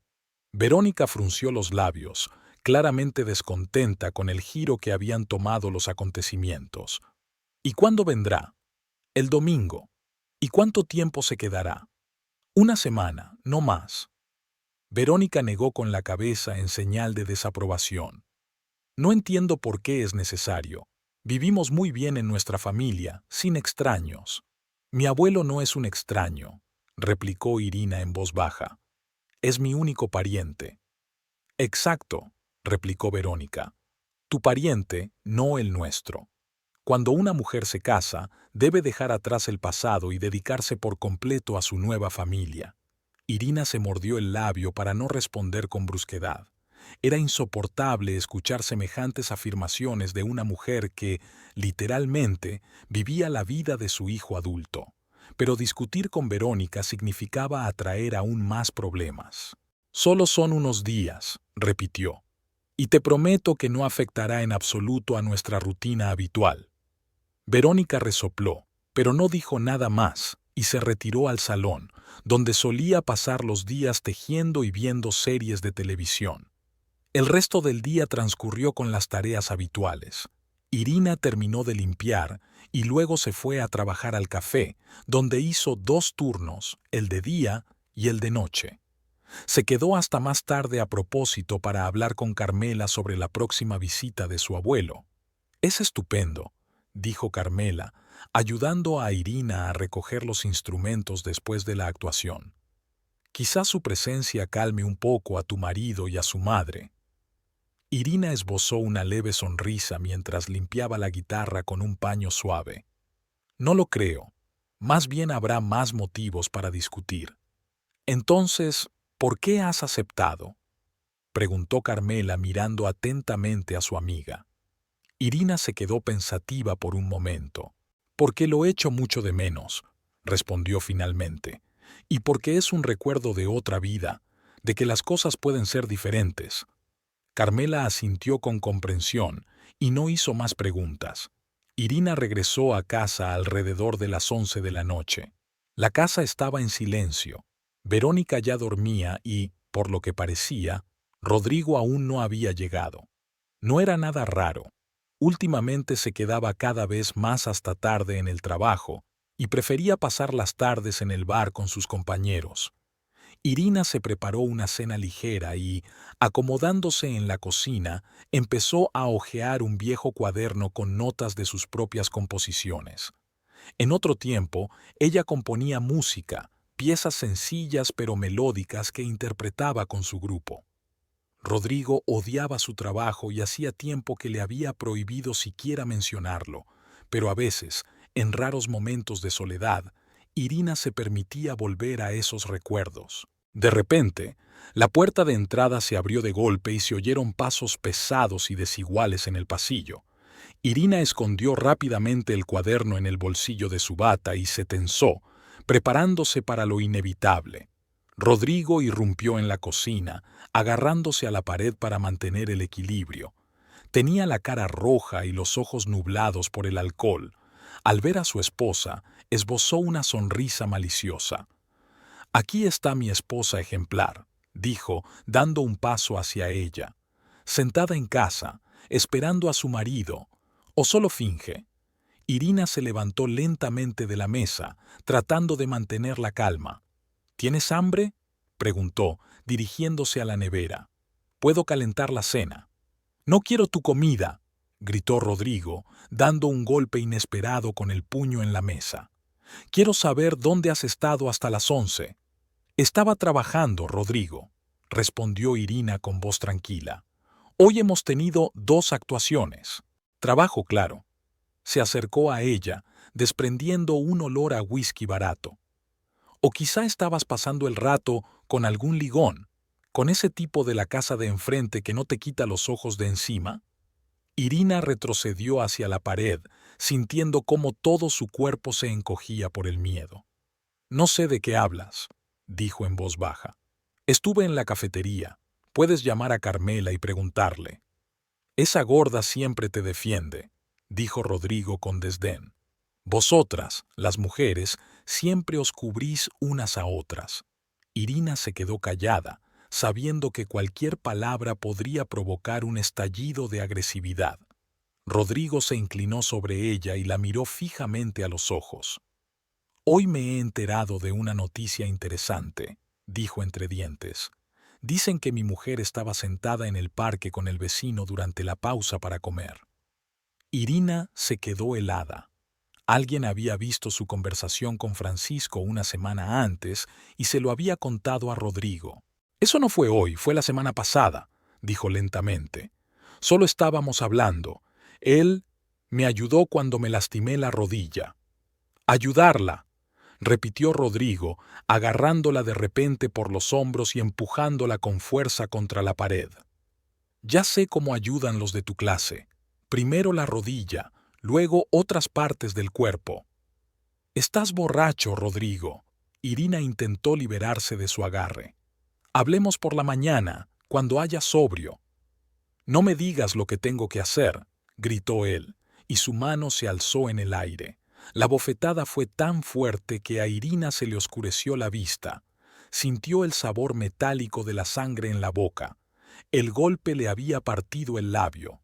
Verónica frunció los labios, claramente descontenta con el giro que habían tomado los acontecimientos. ¿Y cuándo vendrá? El domingo. ¿Y cuánto tiempo se quedará? Una semana, no más. Verónica negó con la cabeza en señal de desaprobación. No entiendo por qué es necesario. Vivimos muy bien en nuestra familia, sin extraños. Mi abuelo no es un extraño, replicó Irina en voz baja. Es mi único pariente. Exacto, replicó Verónica. Tu pariente, no el nuestro. Cuando una mujer se casa, debe dejar atrás el pasado y dedicarse por completo a su nueva familia. Irina se mordió el labio para no responder con brusquedad. Era insoportable escuchar semejantes afirmaciones de una mujer que, literalmente, vivía la vida de su hijo adulto. Pero discutir con Verónica significaba atraer aún más problemas. Solo son unos días, repitió, y te prometo que no afectará en absoluto a nuestra rutina habitual. Verónica resopló, pero no dijo nada más, y se retiró al salón, donde solía pasar los días tejiendo y viendo series de televisión. El resto del día transcurrió con las tareas habituales. Irina terminó de limpiar y luego se fue a trabajar al café, donde hizo 2 turnos, el de día y el de noche. Se quedó hasta más tarde a propósito para hablar con Carmela sobre la próxima visita de su abuelo. Es estupendo, dijo Carmela, ayudando a Irina a recoger los instrumentos después de la actuación. Quizás su presencia calme un poco a tu marido y a su madre. Irina esbozó una leve sonrisa mientras limpiaba la guitarra con un paño suave. No lo creo. Más bien habrá más motivos para discutir. Entonces, ¿por qué has aceptado?, preguntó Carmela mirando atentamente a su amiga. Irina se quedó pensativa por un momento. Porque lo echo mucho de menos, respondió finalmente, y porque es un recuerdo de otra vida, de que las cosas pueden ser diferentes. Carmela asintió con comprensión y no hizo más preguntas. Irina regresó a casa alrededor de las 11 de la noche. La casa estaba en silencio. Verónica ya dormía y, por lo que parecía, Rodrigo aún no había llegado. No era nada raro. Últimamente se quedaba cada vez más hasta tarde en el trabajo y prefería pasar las tardes en el bar con sus compañeros. Irina se preparó una cena ligera y, acomodándose en la cocina, empezó a hojear un viejo cuaderno con notas de sus propias composiciones. En otro tiempo, ella componía música, piezas sencillas pero melódicas que interpretaba con su grupo. Rodrigo odiaba su trabajo y hacía tiempo que le había prohibido siquiera mencionarlo, pero a veces, en raros momentos de soledad, Irina se permitía volver a esos recuerdos. De repente, la puerta de entrada se abrió de golpe y se oyeron pasos pesados y desiguales en el pasillo. Irina escondió rápidamente el cuaderno en el bolsillo de su bata y se tensó, preparándose para lo inevitable. Rodrigo irrumpió en la cocina, agarrándose a la pared para mantener el equilibrio. Tenía la cara roja y los ojos nublados por el alcohol. Al ver a su esposa, esbozó una sonrisa maliciosa. «Aquí está mi esposa ejemplar», dijo, dando un paso hacia ella. «Sentada en casa, esperando a su marido. ¿O solo finge?». Irina se levantó lentamente de la mesa, tratando de mantener la calma. «¿Tienes hambre?», preguntó, dirigiéndose a la nevera. «Puedo calentar la cena». «No quiero tu comida», gritó Rodrigo, dando un golpe inesperado con el puño en la mesa. «Quiero saber dónde has estado hasta las 11». «Estaba trabajando, Rodrigo», respondió Irina con voz tranquila. «Hoy hemos tenido 2 actuaciones». «Trabajo, claro». Se acercó a ella, desprendiendo un olor a whisky barato. «O quizá estabas pasando el rato con algún ligón, con ese tipo de la casa de enfrente que no te quita los ojos de encima». Irina retrocedió hacia la pared, sintiendo cómo todo su cuerpo se encogía por el miedo. «No sé de qué hablas», dijo en voz baja. «Estuve en la cafetería. Puedes llamar a Carmela y preguntarle». «Esa gorda siempre te defiende», dijo Rodrigo con desdén. «Vosotras, las mujeres, siempre os cubrís unas a otras». Irina se quedó callada, sabiendo que cualquier palabra podría provocar un estallido de agresividad. Rodrigo se inclinó sobre ella y la miró fijamente a los ojos. «Hoy me he enterado de una noticia interesante», dijo entre dientes. «Dicen que mi mujer estaba sentada en el parque con el vecino durante la pausa para comer». Irina se quedó helada. Alguien había visto su conversación con Francisco una semana antes y se lo había contado a Rodrigo. «Eso no fue hoy, fue la semana pasada», dijo lentamente. «Solo estábamos hablando. Él me ayudó cuando me lastimé la rodilla». «Ayudarla», repitió Rodrigo, agarrándola de repente por los hombros y empujándola con fuerza contra la pared. «Ya sé cómo ayudan los de tu clase. Primero la rodilla, luego otras partes del cuerpo». «Estás borracho, Rodrigo». Irina intentó liberarse de su agarre. «Hablemos por la mañana, cuando haya sobrio». «No me digas lo que tengo que hacer», gritó él, y su mano se alzó en el aire. La bofetada fue tan fuerte que a Irina se le oscureció la vista. Sintió el sabor metálico de la sangre en la boca. El golpe le había partido el labio.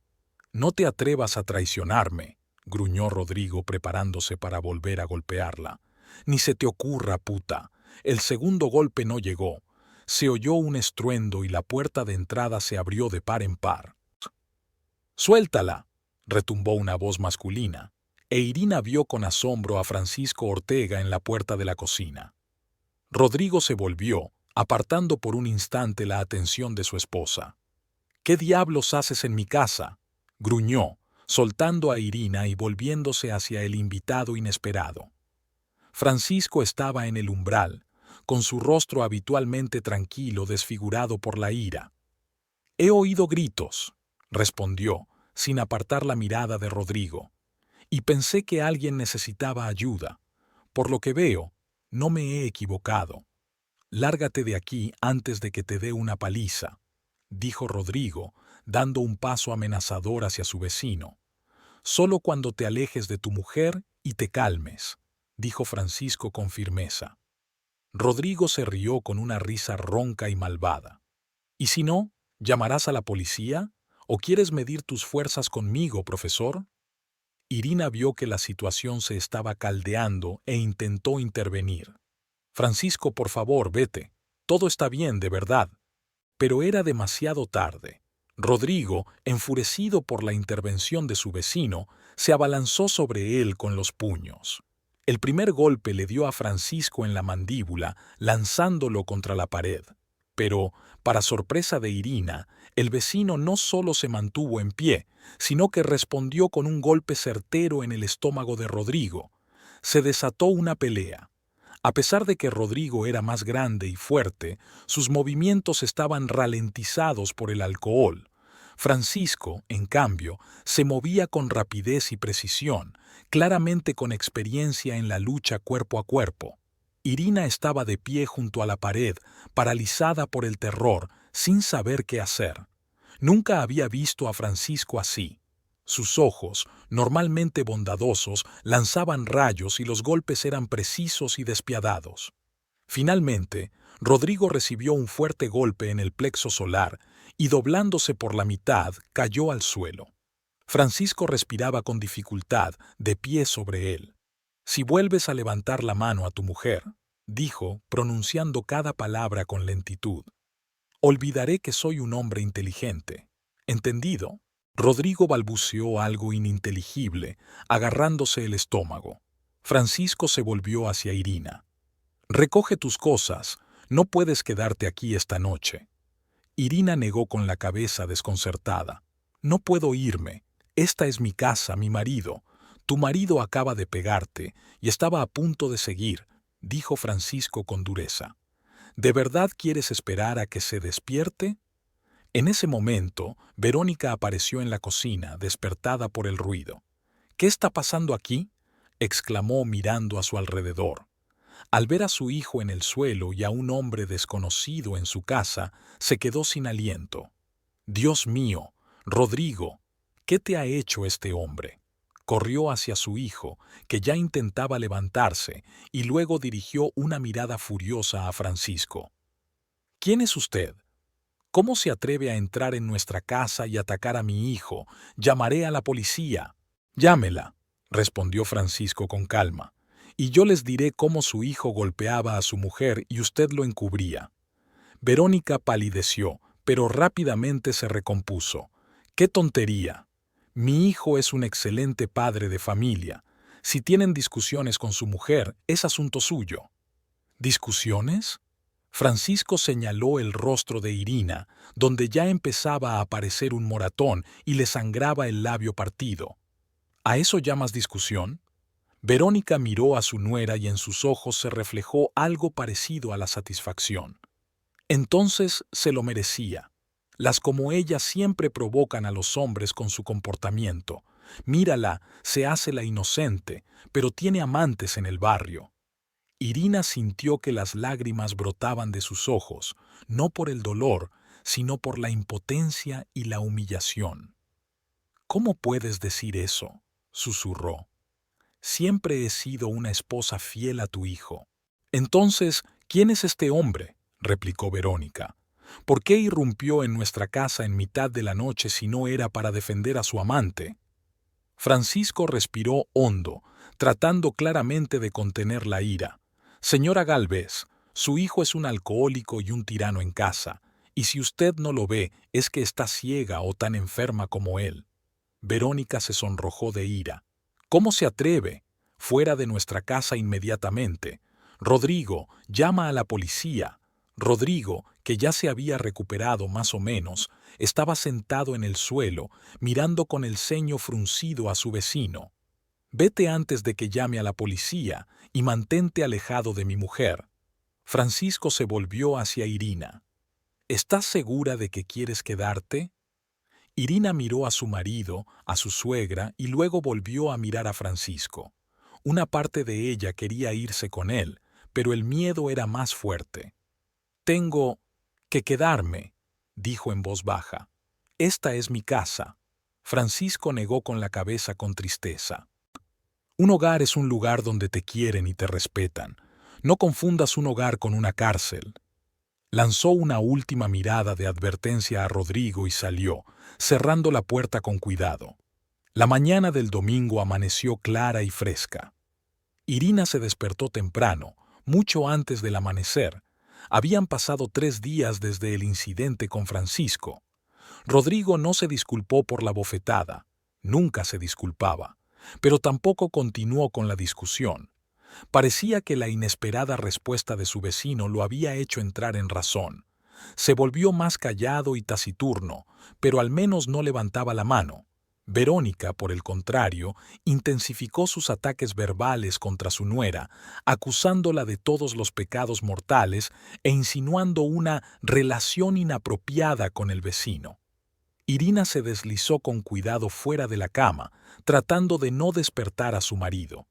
«No te atrevas a traicionarme», gruñó Rodrigo preparándose para volver a golpearla. «Ni se te ocurra, puta». El segundo golpe no llegó. Se oyó un estruendo y la puerta de entrada se abrió de par en par. «¡Suéltala!», retumbó una voz masculina, e Irina vio con asombro a Francisco Ortega en la puerta de la cocina. Rodrigo se volvió, apartando por un instante la atención de su esposa. «¿Qué diablos haces en mi casa?», gruñó, soltando a Irina y volviéndose hacia el invitado inesperado. Francisco estaba en el umbral, con su rostro habitualmente tranquilo desfigurado por la ira. «He oído gritos», respondió, sin apartar la mirada de Rodrigo, «y pensé que alguien necesitaba ayuda. Por lo que veo, no me he equivocado. Lárgate de aquí antes de que te dé una paliza», dijo Rodrigo, dando un paso amenazador hacia su vecino. «Solo cuando te alejes de tu mujer y te calmes», dijo Francisco con firmeza. Rodrigo se rió con una risa ronca y malvada. «¿Y si no, llamarás a la policía? ¿O quieres medir tus fuerzas conmigo, profesor?». Irina vio que la situación se estaba caldeando e intentó intervenir. «Francisco, por favor, vete. Todo está bien, de verdad». Pero era demasiado tarde. Rodrigo, enfurecido por la intervención de su vecino, se abalanzó sobre él con los puños. El primer golpe le dio a Francisco en la mandíbula, lanzándolo contra la pared. Pero, para sorpresa de Irina, el vecino no solo se mantuvo en pie, sino que respondió con un golpe certero en el estómago de Rodrigo. Se desató una pelea. A pesar de que Rodrigo era más grande y fuerte, sus movimientos estaban ralentizados por el alcohol. Francisco, en cambio, se movía con rapidez y precisión, claramente con experiencia en la lucha cuerpo a cuerpo. Irina estaba de pie junto a la pared, paralizada por el terror, sin saber qué hacer. Nunca había visto a Francisco así. Sus ojos, normalmente bondadosos, lanzaban rayos y los golpes eran precisos y despiadados. Finalmente, Rodrigo recibió un fuerte golpe en el plexo solar y, doblándose por la mitad, cayó al suelo. Francisco respiraba con dificultad, de pie sobre él. «Si vuelves a levantar la mano a tu mujer», dijo, pronunciando cada palabra con lentitud, «olvidaré que soy un hombre inteligente. ¿Entendido?». Rodrigo balbuceó algo ininteligible, agarrándose el estómago. Francisco se volvió hacia Irina. «Recoge tus cosas, no puedes quedarte aquí esta noche». Irina negó con la cabeza desconcertada. «No puedo irme. Esta es mi casa, mi marido. Tu marido acaba de pegarte y estaba a punto de seguir», dijo Francisco con dureza. «¿De verdad quieres esperar a que se despierte?». En ese momento, Verónica apareció en la cocina, despertada por el ruido. «¿Qué está pasando aquí?», exclamó mirando a su alrededor. Al ver a su hijo en el suelo y a un hombre desconocido en su casa, se quedó sin aliento. «Dios mío, Rodrigo, ¿qué te ha hecho este hombre?». Corrió hacia su hijo, que ya intentaba levantarse, y luego dirigió una mirada furiosa a Francisco. «¿Quién es usted? ¿Cómo se atreve a entrar en nuestra casa y atacar a mi hijo? Llamaré a la policía». «Llámela», respondió Francisco con calma, «y yo les diré cómo su hijo golpeaba a su mujer y usted lo encubría». Verónica palideció, pero rápidamente se recompuso. «¡Qué tontería! Mi hijo es un excelente padre de familia. Si tienen discusiones con su mujer, es asunto suyo». «¿Discusiones?». Francisco señaló el rostro de Irina, donde ya empezaba a aparecer un moratón y le sangraba el labio partido. «¿A eso llamas discusión?». Verónica miró a su nuera y en sus ojos se reflejó algo parecido a la satisfacción. «Entonces se lo merecía. Las como ella siempre provocan a los hombres con su comportamiento. Mírala, se hace la inocente, pero tiene amantes en el barrio». Irina sintió que las lágrimas brotaban de sus ojos, no por el dolor, sino por la impotencia y la humillación. «¿Cómo puedes decir eso?», susurró. «Siempre he sido una esposa fiel a tu hijo». «Entonces, ¿quién es este hombre?», replicó Verónica. «¿Por qué irrumpió en nuestra casa en mitad de la noche si no era para defender a su amante?». Francisco respiró hondo, tratando claramente de contener la ira. «Señora Galvez, su hijo es un alcohólico y un tirano en casa, y si usted no lo ve es que está ciega o tan enferma como él». Verónica se sonrojó de ira. «¿Cómo se atreve? Fuera de nuestra casa inmediatamente. Rodrigo, llama a la policía». Rodrigo, que ya se había recuperado más o menos, estaba sentado en el suelo, mirando con el ceño fruncido a su vecino. «Vete antes de que llame a la policía y mantente alejado de mi mujer». Francisco se volvió hacia Irina. «¿Estás segura de que quieres quedarte?». Irina miró a su marido, a su suegra y luego volvió a mirar a Francisco. Una parte de ella quería irse con él, pero el miedo era más fuerte. «Tengo que quedarme», dijo en voz baja. «Esta es mi casa». Francisco negó con la cabeza con tristeza. «Un hogar es un lugar donde te quieren y te respetan. No confundas un hogar con una cárcel». Lanzó una última mirada de advertencia a Rodrigo y salió, cerrando la puerta con cuidado. La mañana del domingo amaneció clara y fresca. Irina se despertó temprano, mucho antes del amanecer. Habían pasado 3 días desde el incidente con Francisco. Rodrigo no se disculpó por la bofetada, nunca se disculpaba, pero tampoco continuó con la discusión. Parecía que la inesperada respuesta de su vecino lo había hecho entrar en razón. Se volvió más callado y taciturno, pero al menos no levantaba la mano. Verónica, por el contrario, intensificó sus ataques verbales contra su nuera, acusándola de todos los pecados mortales e insinuando una relación inapropiada con el vecino. Irina se deslizó con cuidado fuera de la cama, tratando de no despertar a su marido.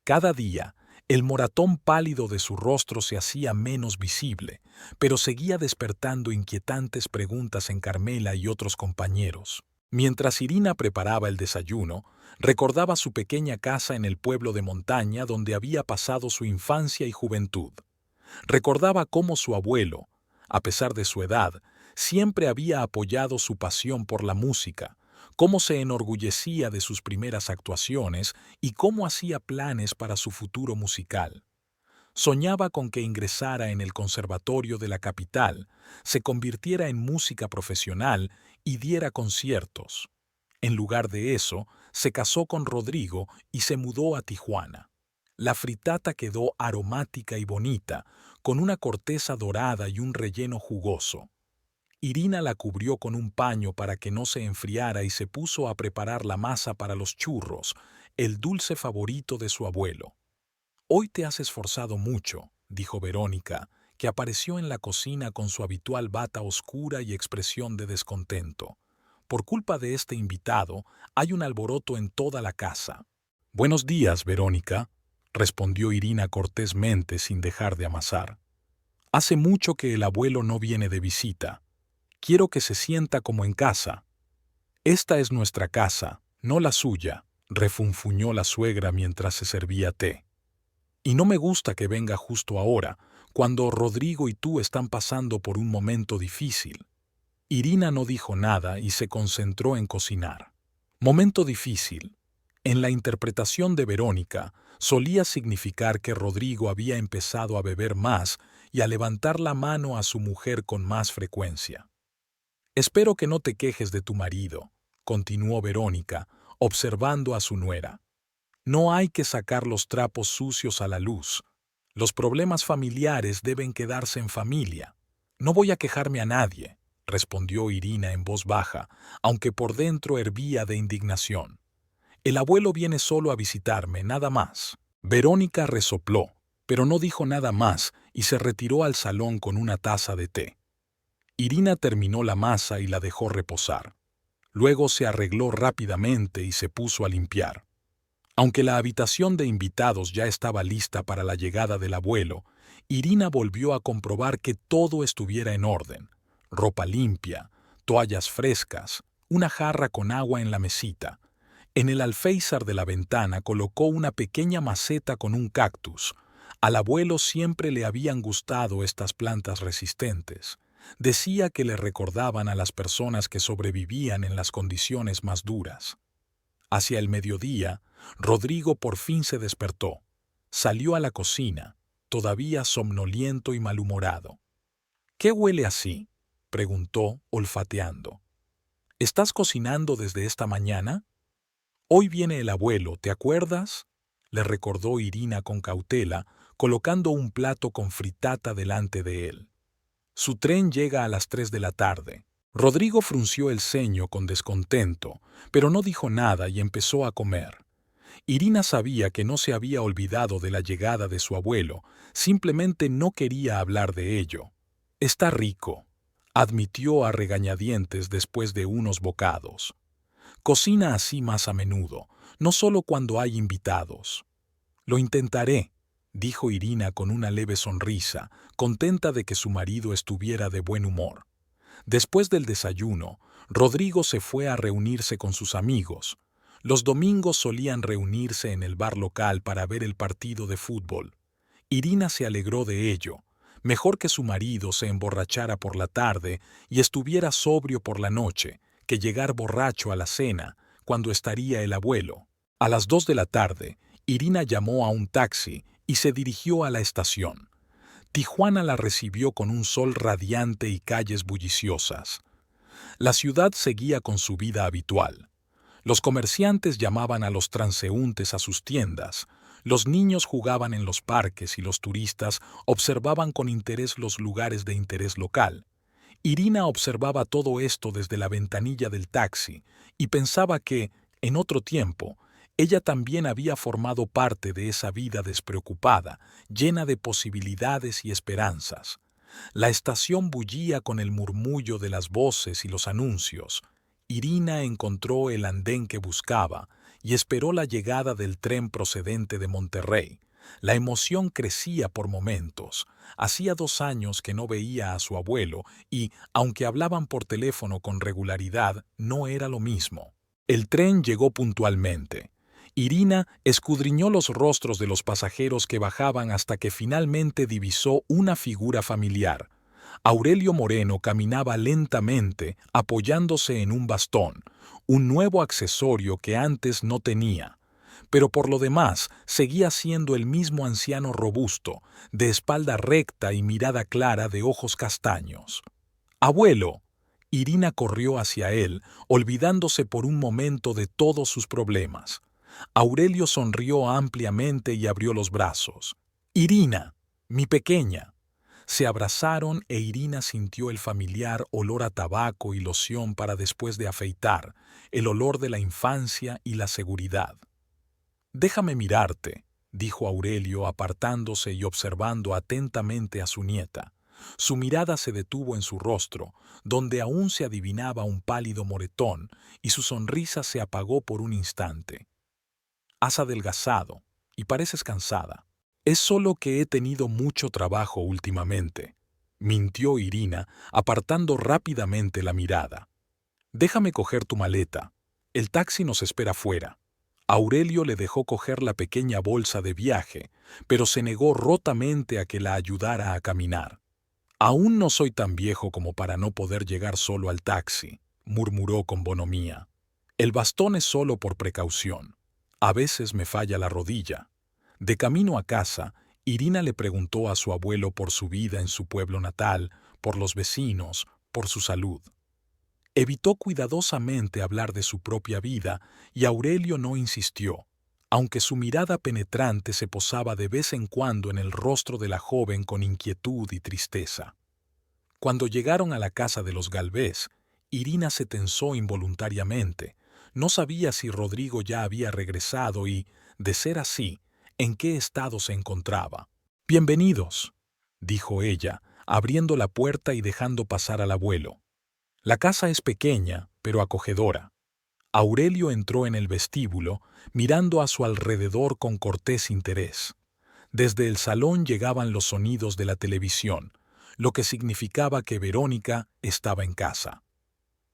Cada día, el moratón pálido de su rostro se hacía menos visible, pero seguía despertando inquietantes preguntas en Carmela y otros compañeros. Mientras Irina preparaba el desayuno, recordaba su pequeña casa en el pueblo de montaña donde había pasado su infancia y juventud. Recordaba cómo su abuelo, a pesar de su edad, siempre había apoyado su pasión por la música, cómo se enorgullecía de sus primeras actuaciones y cómo hacía planes para su futuro musical. Soñaba con que ingresara en el conservatorio de la capital, se convirtiera en música profesional y diera conciertos. En lugar de eso, se casó con Rodrigo y se mudó a Tijuana. La fritata quedó aromática y bonita, con una corteza dorada y un relleno jugoso. Irina la cubrió con un paño para que no se enfriara y se puso a preparar la masa para los churros, el dulce favorito de su abuelo. «Hoy te has esforzado mucho», dijo Verónica, que apareció en la cocina con su habitual bata oscura y expresión de descontento. «Por culpa de este invitado, hay un alboroto en toda la casa». «Buenos días, Verónica», respondió Irina cortésmente sin dejar de amasar. «Hace mucho que el abuelo no viene de visita. Quiero que se sienta como en casa». «Esta es nuestra casa, no la suya», refunfuñó la suegra mientras se servía té. «Y no me gusta que venga justo ahora, cuando Rodrigo y tú están pasando por un momento difícil». Irina no dijo nada y se concentró en cocinar. Momento difícil. En la interpretación de Verónica, solía significar que Rodrigo había empezado a beber más y a levantar la mano a su mujer con más frecuencia. «Espero que no te quejes de tu marido», continuó Verónica, observando a su nuera. «No hay que sacar los trapos sucios a la luz. Los problemas familiares deben quedarse en familia». «No voy a quejarme a nadie», respondió Irina en voz baja, aunque por dentro hervía de indignación. «El abuelo viene solo a visitarme, nada más». Verónica resopló, pero no dijo nada más y se retiró al salón con una taza de té. Irina terminó la masa y la dejó reposar. Luego se arregló rápidamente y se puso a limpiar. Aunque la habitación de invitados ya estaba lista para la llegada del abuelo, Irina volvió a comprobar que todo estuviera en orden. Ropa limpia, toallas frescas, una jarra con agua en la mesita. En el alféizar de la ventana colocó una pequeña maceta con un cactus. Al abuelo siempre le habían gustado estas plantas resistentes. Decía que le recordaban a las personas que sobrevivían en las condiciones más duras. Hacia el mediodía, Rodrigo por fin se despertó. Salió a la cocina, todavía somnoliento y malhumorado. «¿Qué huele así?», preguntó, olfateando. «¿Estás cocinando desde esta mañana?». «Hoy viene el abuelo, ¿te acuerdas?», le recordó Irina con cautela, colocando un plato con fritata delante de él. «Su tren llega a las 3 de la tarde». Rodrigo frunció el ceño con descontento, pero no dijo nada y empezó a comer. Irina sabía que no se había olvidado de la llegada de su abuelo, simplemente no quería hablar de ello. «Está rico», admitió a regañadientes después de unos bocados. «Cocina así más a menudo, no solo cuando hay invitados». «Lo intentaré», dijo Irina con una leve sonrisa, contenta de que su marido estuviera de buen humor. Después del desayuno, Rodrigo se fue a reunirse con sus amigos. Los domingos solían reunirse en el bar local para ver el partido de fútbol. Irina se alegró de ello. Mejor que su marido se emborrachara por la tarde y estuviera sobrio por la noche, que llegar borracho a la cena, cuando estaría el abuelo. A las 2 de la tarde, Irina llamó a un taxi y se dirigió a la estación. Tijuana la recibió con un sol radiante y calles bulliciosas. La ciudad seguía con su vida habitual. Los comerciantes llamaban a los transeúntes a sus tiendas, los niños jugaban en los parques y los turistas observaban con interés los lugares de interés local. Irina observaba todo esto desde la ventanilla del taxi y pensaba que, en otro tiempo, ella también había formado parte de esa vida despreocupada, llena de posibilidades y esperanzas. La estación bullía con el murmullo de las voces y los anuncios. Irina encontró el andén que buscaba y esperó la llegada del tren procedente de Monterrey. La emoción crecía por momentos. Hacía 2 años que no veía a su abuelo y, aunque hablaban por teléfono con regularidad, no era lo mismo. El tren llegó puntualmente. Irina escudriñó los rostros de los pasajeros que bajaban hasta que finalmente divisó una figura familiar. Aurelio Moreno caminaba lentamente, apoyándose en un bastón, un nuevo accesorio que antes no tenía. Pero por lo demás seguía siendo el mismo anciano robusto, de espalda recta y mirada clara de ojos castaños. «Abuelo». Irina corrió hacia él, olvidándose por un momento de todos sus problemas. Aurelio sonrió ampliamente y abrió los brazos. «Irina, mi pequeña». Se abrazaron e Irina sintió el familiar olor a tabaco y loción para después de afeitar, el olor de la infancia y la seguridad. «Déjame mirarte», dijo Aurelio apartándose y observando atentamente a su nieta. Su mirada se detuvo en su rostro, donde aún se adivinaba un pálido moretón, y su sonrisa se apagó por un instante. «Has adelgazado y pareces cansada». «Es solo que he tenido mucho trabajo últimamente», mintió Irina, apartando rápidamente la mirada. «Déjame coger tu maleta. El taxi nos espera fuera». Aurelio le dejó coger la pequeña bolsa de viaje, pero se negó rotamente a que la ayudara a caminar. «Aún no soy tan viejo como para no poder llegar solo al taxi», murmuró con bonomía. «El bastón es solo por precaución. A veces me falla la rodilla». De camino a casa, Irina le preguntó a su abuelo por su vida en su pueblo natal, por los vecinos, por su salud. Evitó cuidadosamente hablar de su propia vida y Aurelio no insistió, aunque su mirada penetrante se posaba de vez en cuando en el rostro de la joven con inquietud y tristeza. Cuando llegaron a la casa de los Galvez, Irina se tensó involuntariamente. No sabía si Rodrigo ya había regresado y, de ser así, en qué estado se encontraba. «Bienvenidos», dijo ella, abriendo la puerta y dejando pasar al abuelo. La casa es pequeña, pero acogedora. Aurelio entró en el vestíbulo, mirando a su alrededor con cortés interés. Desde el salón llegaban los sonidos de la televisión, lo que significaba que Verónica estaba en casa.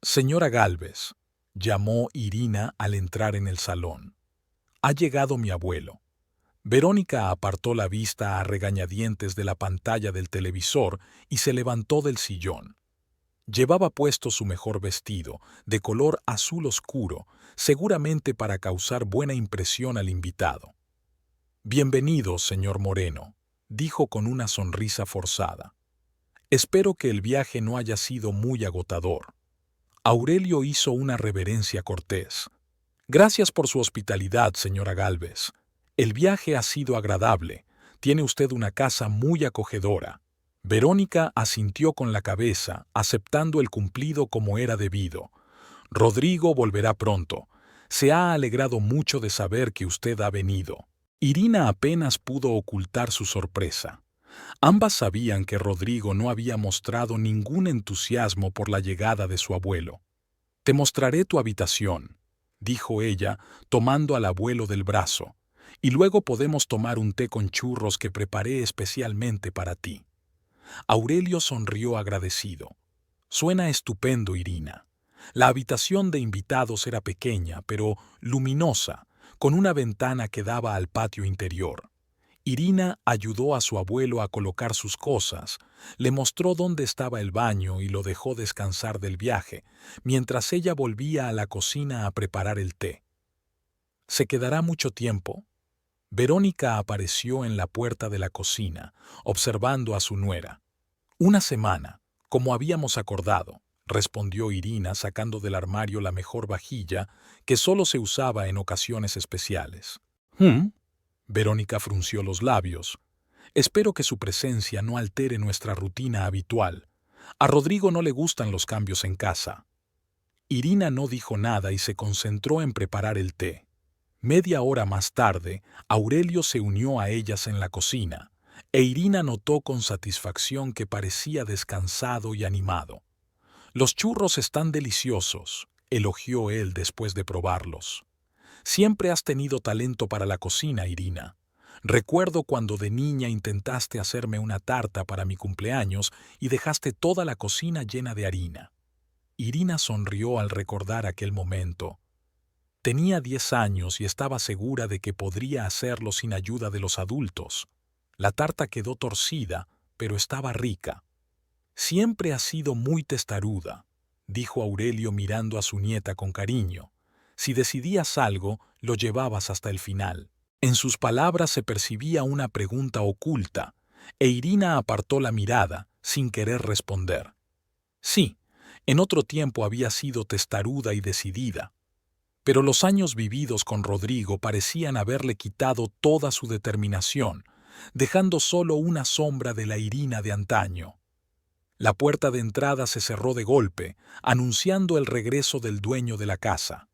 «Señora Galvez», llamó Irina al entrar en el salón. «Ha llegado mi abuelo». Verónica apartó la vista a regañadientes de la pantalla del televisor y se levantó del sillón. Llevaba puesto su mejor vestido, de color azul oscuro, seguramente para causar buena impresión al invitado. «Bienvenido, señor Moreno», dijo con una sonrisa forzada. «Espero que el viaje no haya sido muy agotador». Aurelio hizo una reverencia cortés. «Gracias por su hospitalidad, señora Galvez. El viaje ha sido agradable. Tiene usted una casa muy acogedora». Verónica asintió con la cabeza, aceptando el cumplido como era debido. «Rodrigo volverá pronto. Se ha alegrado mucho de saber que usted ha venido». Irina apenas pudo ocultar su sorpresa. Ambas sabían que Rodrigo no había mostrado ningún entusiasmo por la llegada de su abuelo. «Te mostraré tu habitación», dijo ella, tomando al abuelo del brazo. «Y luego podemos tomar un té con churros que preparé especialmente para ti». Aurelio sonrió agradecido. «Suena estupendo, Irina». La habitación de invitados era pequeña, pero luminosa, con una ventana que daba al patio interior. Irina ayudó a su abuelo a colocar sus cosas, le mostró dónde estaba el baño y lo dejó descansar del viaje, mientras ella volvía a la cocina a preparar el té. «¿Se quedará mucho tiempo?». Verónica apareció en la puerta de la cocina, observando a su nuera. «Una semana, como habíamos acordado», respondió Irina sacando del armario la mejor vajilla que solo se usaba en ocasiones especiales. Verónica frunció los labios. «Espero que su presencia no altere nuestra rutina habitual. A Rodrigo no le gustan los cambios en casa. Irina no dijo nada y se concentró en preparar el té. Media hora más tarde, Aurelio se unió a ellas en la cocina, e Irina notó con satisfacción que parecía descansado y animado. «Los churros están deliciosos», elogió él después de probarlos. «Siempre has tenido talento para la cocina, Irina. Recuerdo cuando de niña intentaste hacerme una tarta para mi cumpleaños y dejaste toda la cocina llena de harina». Irina sonrió al recordar aquel momento. Tenía 10 años y estaba segura de que podría hacerlo sin ayuda de los adultos. La tarta quedó torcida, pero estaba rica. «Siempre has sido muy testaruda», dijo Aurelio mirando a su nieta con cariño. «Si decidías algo, lo llevabas hasta el final». En sus palabras se percibía una pregunta oculta, e Irina apartó la mirada, sin querer responder. Sí, en otro tiempo había sido testaruda y decidida, pero los años vividos con Rodrigo parecían haberle quitado toda su determinación, dejando solo una sombra de la Irina de antaño. La puerta de entrada se cerró de golpe, anunciando el regreso del dueño de la casa.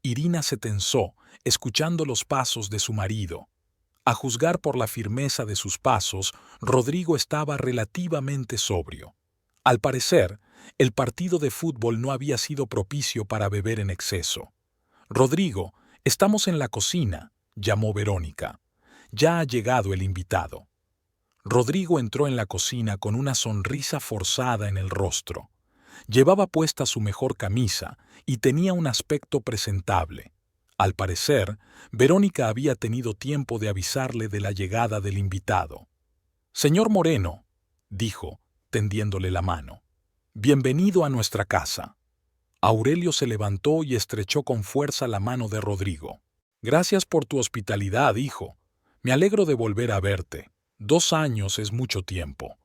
Irina se tensó, escuchando los pasos de su marido. A juzgar por la firmeza de sus pasos, Rodrigo estaba relativamente sobrio. Al parecer, el partido de fútbol no había sido propicio para beber en exceso. «Rodrigo, estamos en la cocina», llamó Verónica. «Ya ha llegado el invitado». Rodrigo entró en la cocina con una sonrisa forzada en el rostro. Llevaba puesta su mejor camisa y tenía un aspecto presentable. Al parecer, Verónica había tenido tiempo de avisarle de la llegada del invitado. «Señor Moreno», dijo, tendiéndole la mano. «Bienvenido a nuestra casa». Aurelio se levantó y estrechó con fuerza la mano de Rodrigo. «Gracias por tu hospitalidad, hijo. Me alegro de volver a verte. 2 años es mucho tiempo».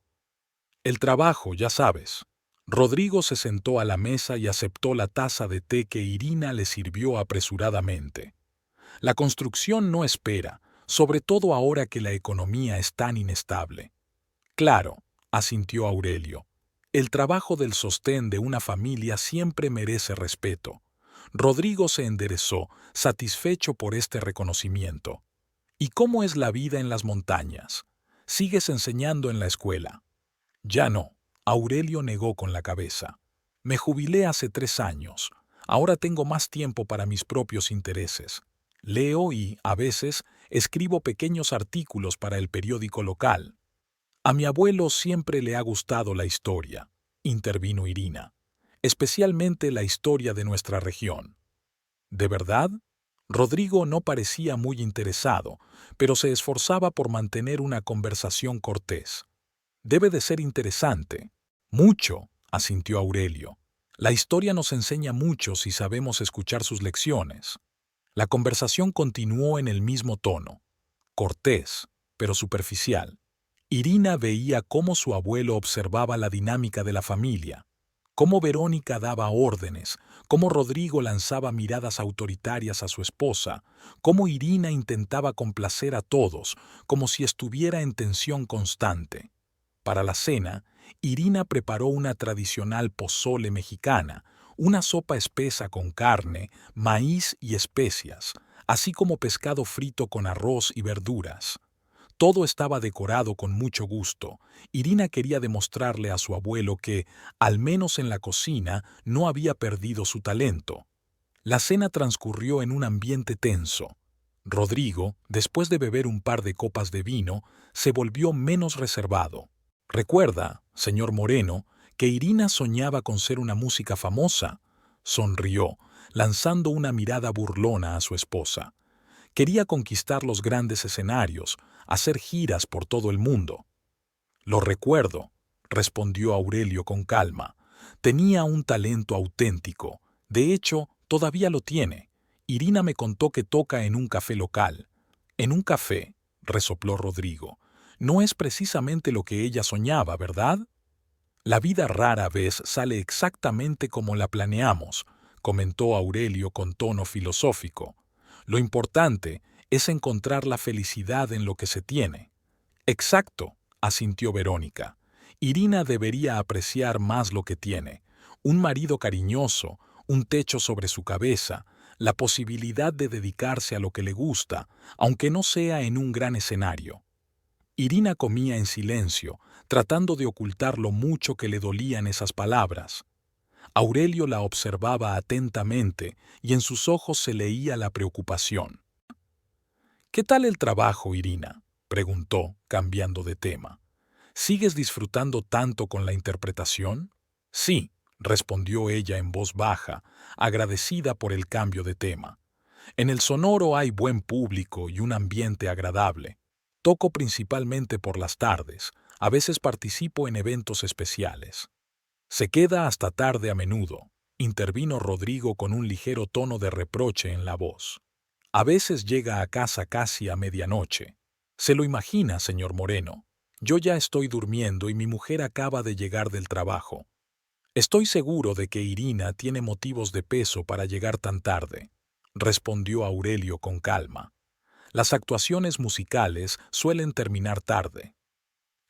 «El trabajo, ya sabes». Rodrigo se sentó a la mesa y aceptó la taza de té que Irina le sirvió apresuradamente. «La construcción no espera, sobre todo ahora que la economía es tan inestable». «Claro», asintió Aurelio. «El trabajo del sostén de una familia siempre merece respeto». Rodrigo se enderezó, satisfecho por este reconocimiento. «¿Y cómo es la vida en las montañas? ¿Sigues enseñando en la escuela?» «Ya no», Aurelio negó con la cabeza. «Me jubilé hace 3 años. Ahora tengo más tiempo para mis propios intereses. Leo y, a veces, escribo pequeños artículos para el periódico local». «A mi abuelo siempre le ha gustado la historia», intervino Irina, «especialmente la historia de nuestra región». «¿De verdad?». Rodrigo no parecía muy interesado, pero se esforzaba por mantener una conversación cortés. «Debe de ser interesante». «Mucho», asintió Aurelio. «La historia nos enseña mucho si sabemos escuchar sus lecciones». La conversación continuó en el mismo tono, cortés, pero superficial. Irina veía cómo su abuelo observaba la dinámica de la familia, cómo Verónica daba órdenes, cómo Rodrigo lanzaba miradas autoritarias a su esposa, cómo Irina intentaba complacer a todos, como si estuviera en tensión constante. Para la cena, Irina preparó una tradicional pozole mexicana, una sopa espesa con carne, maíz y especias, así como pescado frito con arroz y verduras. Todo estaba decorado con mucho gusto. Irina quería demostrarle a su abuelo que, al menos en la cocina, no había perdido su talento. La cena transcurrió en un ambiente tenso. Rodrigo, después de beber un par de copas de vino, se volvió menos reservado. «Recuerda, señor Moreno, que Irina soñaba con ser una música famosa», sonrió, lanzando una mirada burlona a su esposa. «Quería conquistar los grandes escenarios, hacer giras por todo el mundo». «Lo recuerdo», respondió Aurelio con calma. «Tenía un talento auténtico. De hecho, todavía lo tiene. Irina me contó que toca en un café local». «En un café», resopló Rodrigo. «No es precisamente lo que ella soñaba, ¿verdad?» «La vida rara vez sale exactamente como la planeamos», comentó Aurelio con tono filosófico. «Lo importante es encontrar la felicidad en lo que se tiene». «Exacto», asintió Verónica. Irina debería apreciar más lo que tiene: un marido cariñoso, un techo sobre su cabeza, la posibilidad de dedicarse a lo que le gusta, aunque no sea en un gran escenario. Irina comía en silencio, tratando de ocultar lo mucho que le dolían esas palabras. Aurelio la observaba atentamente y en sus ojos se leía la preocupación. «¿Qué tal el trabajo, Irina?», preguntó, cambiando de tema. «¿Sigues disfrutando tanto con la interpretación?». «Sí», respondió ella en voz baja, agradecida por el cambio de tema. «En el sonoro hay buen público y un ambiente agradable. Toco principalmente por las tardes, a veces participo en eventos especiales». «Se queda hasta tarde a menudo», intervino Rodrigo con un ligero tono de reproche en la voz. «A veces llega a casa casi a medianoche». «Se lo imagina, señor Moreno. Yo ya estoy durmiendo y mi mujer acaba de llegar del trabajo». «Estoy seguro de que Irina tiene motivos de peso para llegar tan tarde», respondió Aurelio con calma. «Las actuaciones musicales suelen terminar tarde».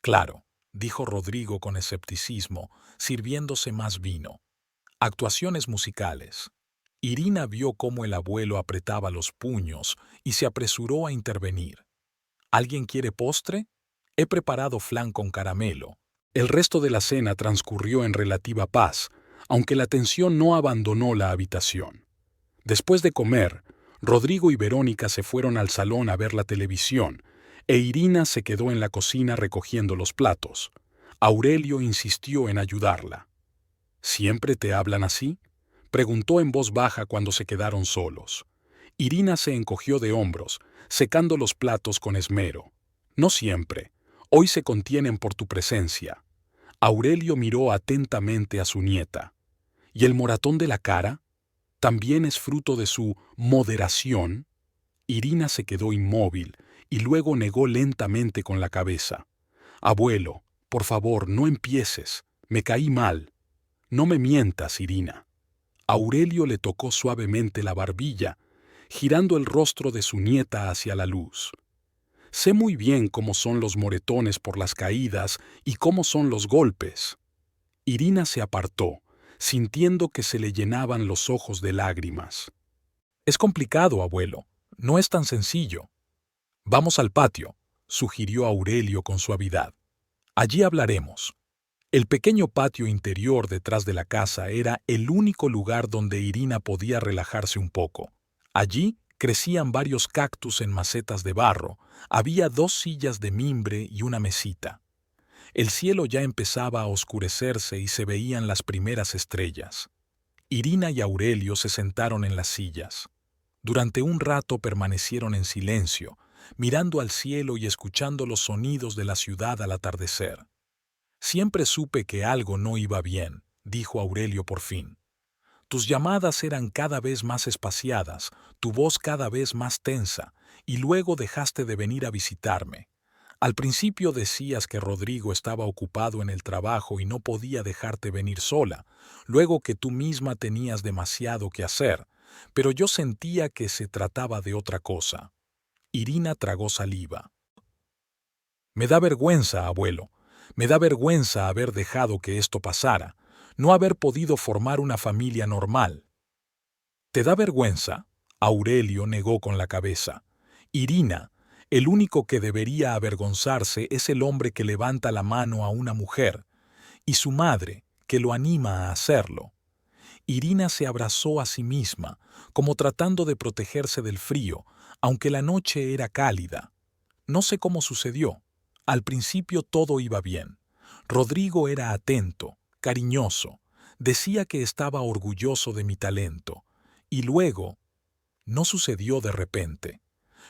«Claro», dijo Rodrigo con escepticismo, sirviéndose más vino. «Actuaciones musicales». Irina vio cómo el abuelo apretaba los puños y se apresuró a intervenir. «¿Alguien quiere postre? He preparado flan con caramelo». El resto de la cena transcurrió en relativa paz, aunque la tensión no abandonó la habitación. Después de comer, Rodrigo y Verónica se fueron al salón a ver la televisión, e Irina se quedó en la cocina recogiendo los platos. Aurelio insistió en ayudarla. «¿Siempre te hablan así?», preguntó en voz baja cuando se quedaron solos. Irina se encogió de hombros, secando los platos con esmero. «No siempre. Hoy se contienen por tu presencia». Aurelio miró atentamente a su nieta. «¿Y el moratón de la cara? ¿También es fruto de su moderación?». Irina se quedó inmóvil y luego negó lentamente con la cabeza. «Abuelo, por favor, no empieces. Me caí mal». «No me mientas, Irina». Aurelio le tocó suavemente la barbilla, girando el rostro de su nieta hacia la luz. «Sé muy bien cómo son los moretones por las caídas y cómo son los golpes». Irina se apartó, sintiendo que se le llenaban los ojos de lágrimas. «Es complicado, abuelo. No es tan sencillo». «Vamos al patio», sugirió Aurelio con suavidad. «Allí hablaremos». El pequeño patio interior detrás de la casa era el único lugar donde Irina podía relajarse un poco. Allí crecían varios cactus en macetas de barro, había 2 sillas de mimbre y una mesita. El cielo ya empezaba a oscurecerse y se veían las primeras estrellas. Irina y Aurelio se sentaron en las sillas. Durante un rato permanecieron en silencio, mirando al cielo y escuchando los sonidos de la ciudad al atardecer. «Siempre supe que algo no iba bien», dijo Aurelio por fin. «Tus llamadas eran cada vez más espaciadas, tu voz cada vez más tensa, y luego dejaste de venir a visitarme. Al principio decías que Rodrigo estaba ocupado en el trabajo y no podía dejarte venir sola, luego que tú misma tenías demasiado que hacer, pero yo sentía que se trataba de otra cosa». Irina tragó saliva. «Me da vergüenza, abuelo. Me da vergüenza haber dejado que esto pasara, no haber podido formar una familia normal». «¿Te da vergüenza?», Aurelio negó con la cabeza. «Irina, el único que debería avergonzarse es el hombre que levanta la mano a una mujer, y su madre, que lo anima a hacerlo». Irina se abrazó a sí misma, como tratando de protegerse del frío, aunque la noche era cálida. No sé cómo sucedió. Al principio todo iba bien. Rodrigo era atento, cariñoso, decía que estaba orgulloso de mi talento. Y luego, no sucedió de repente.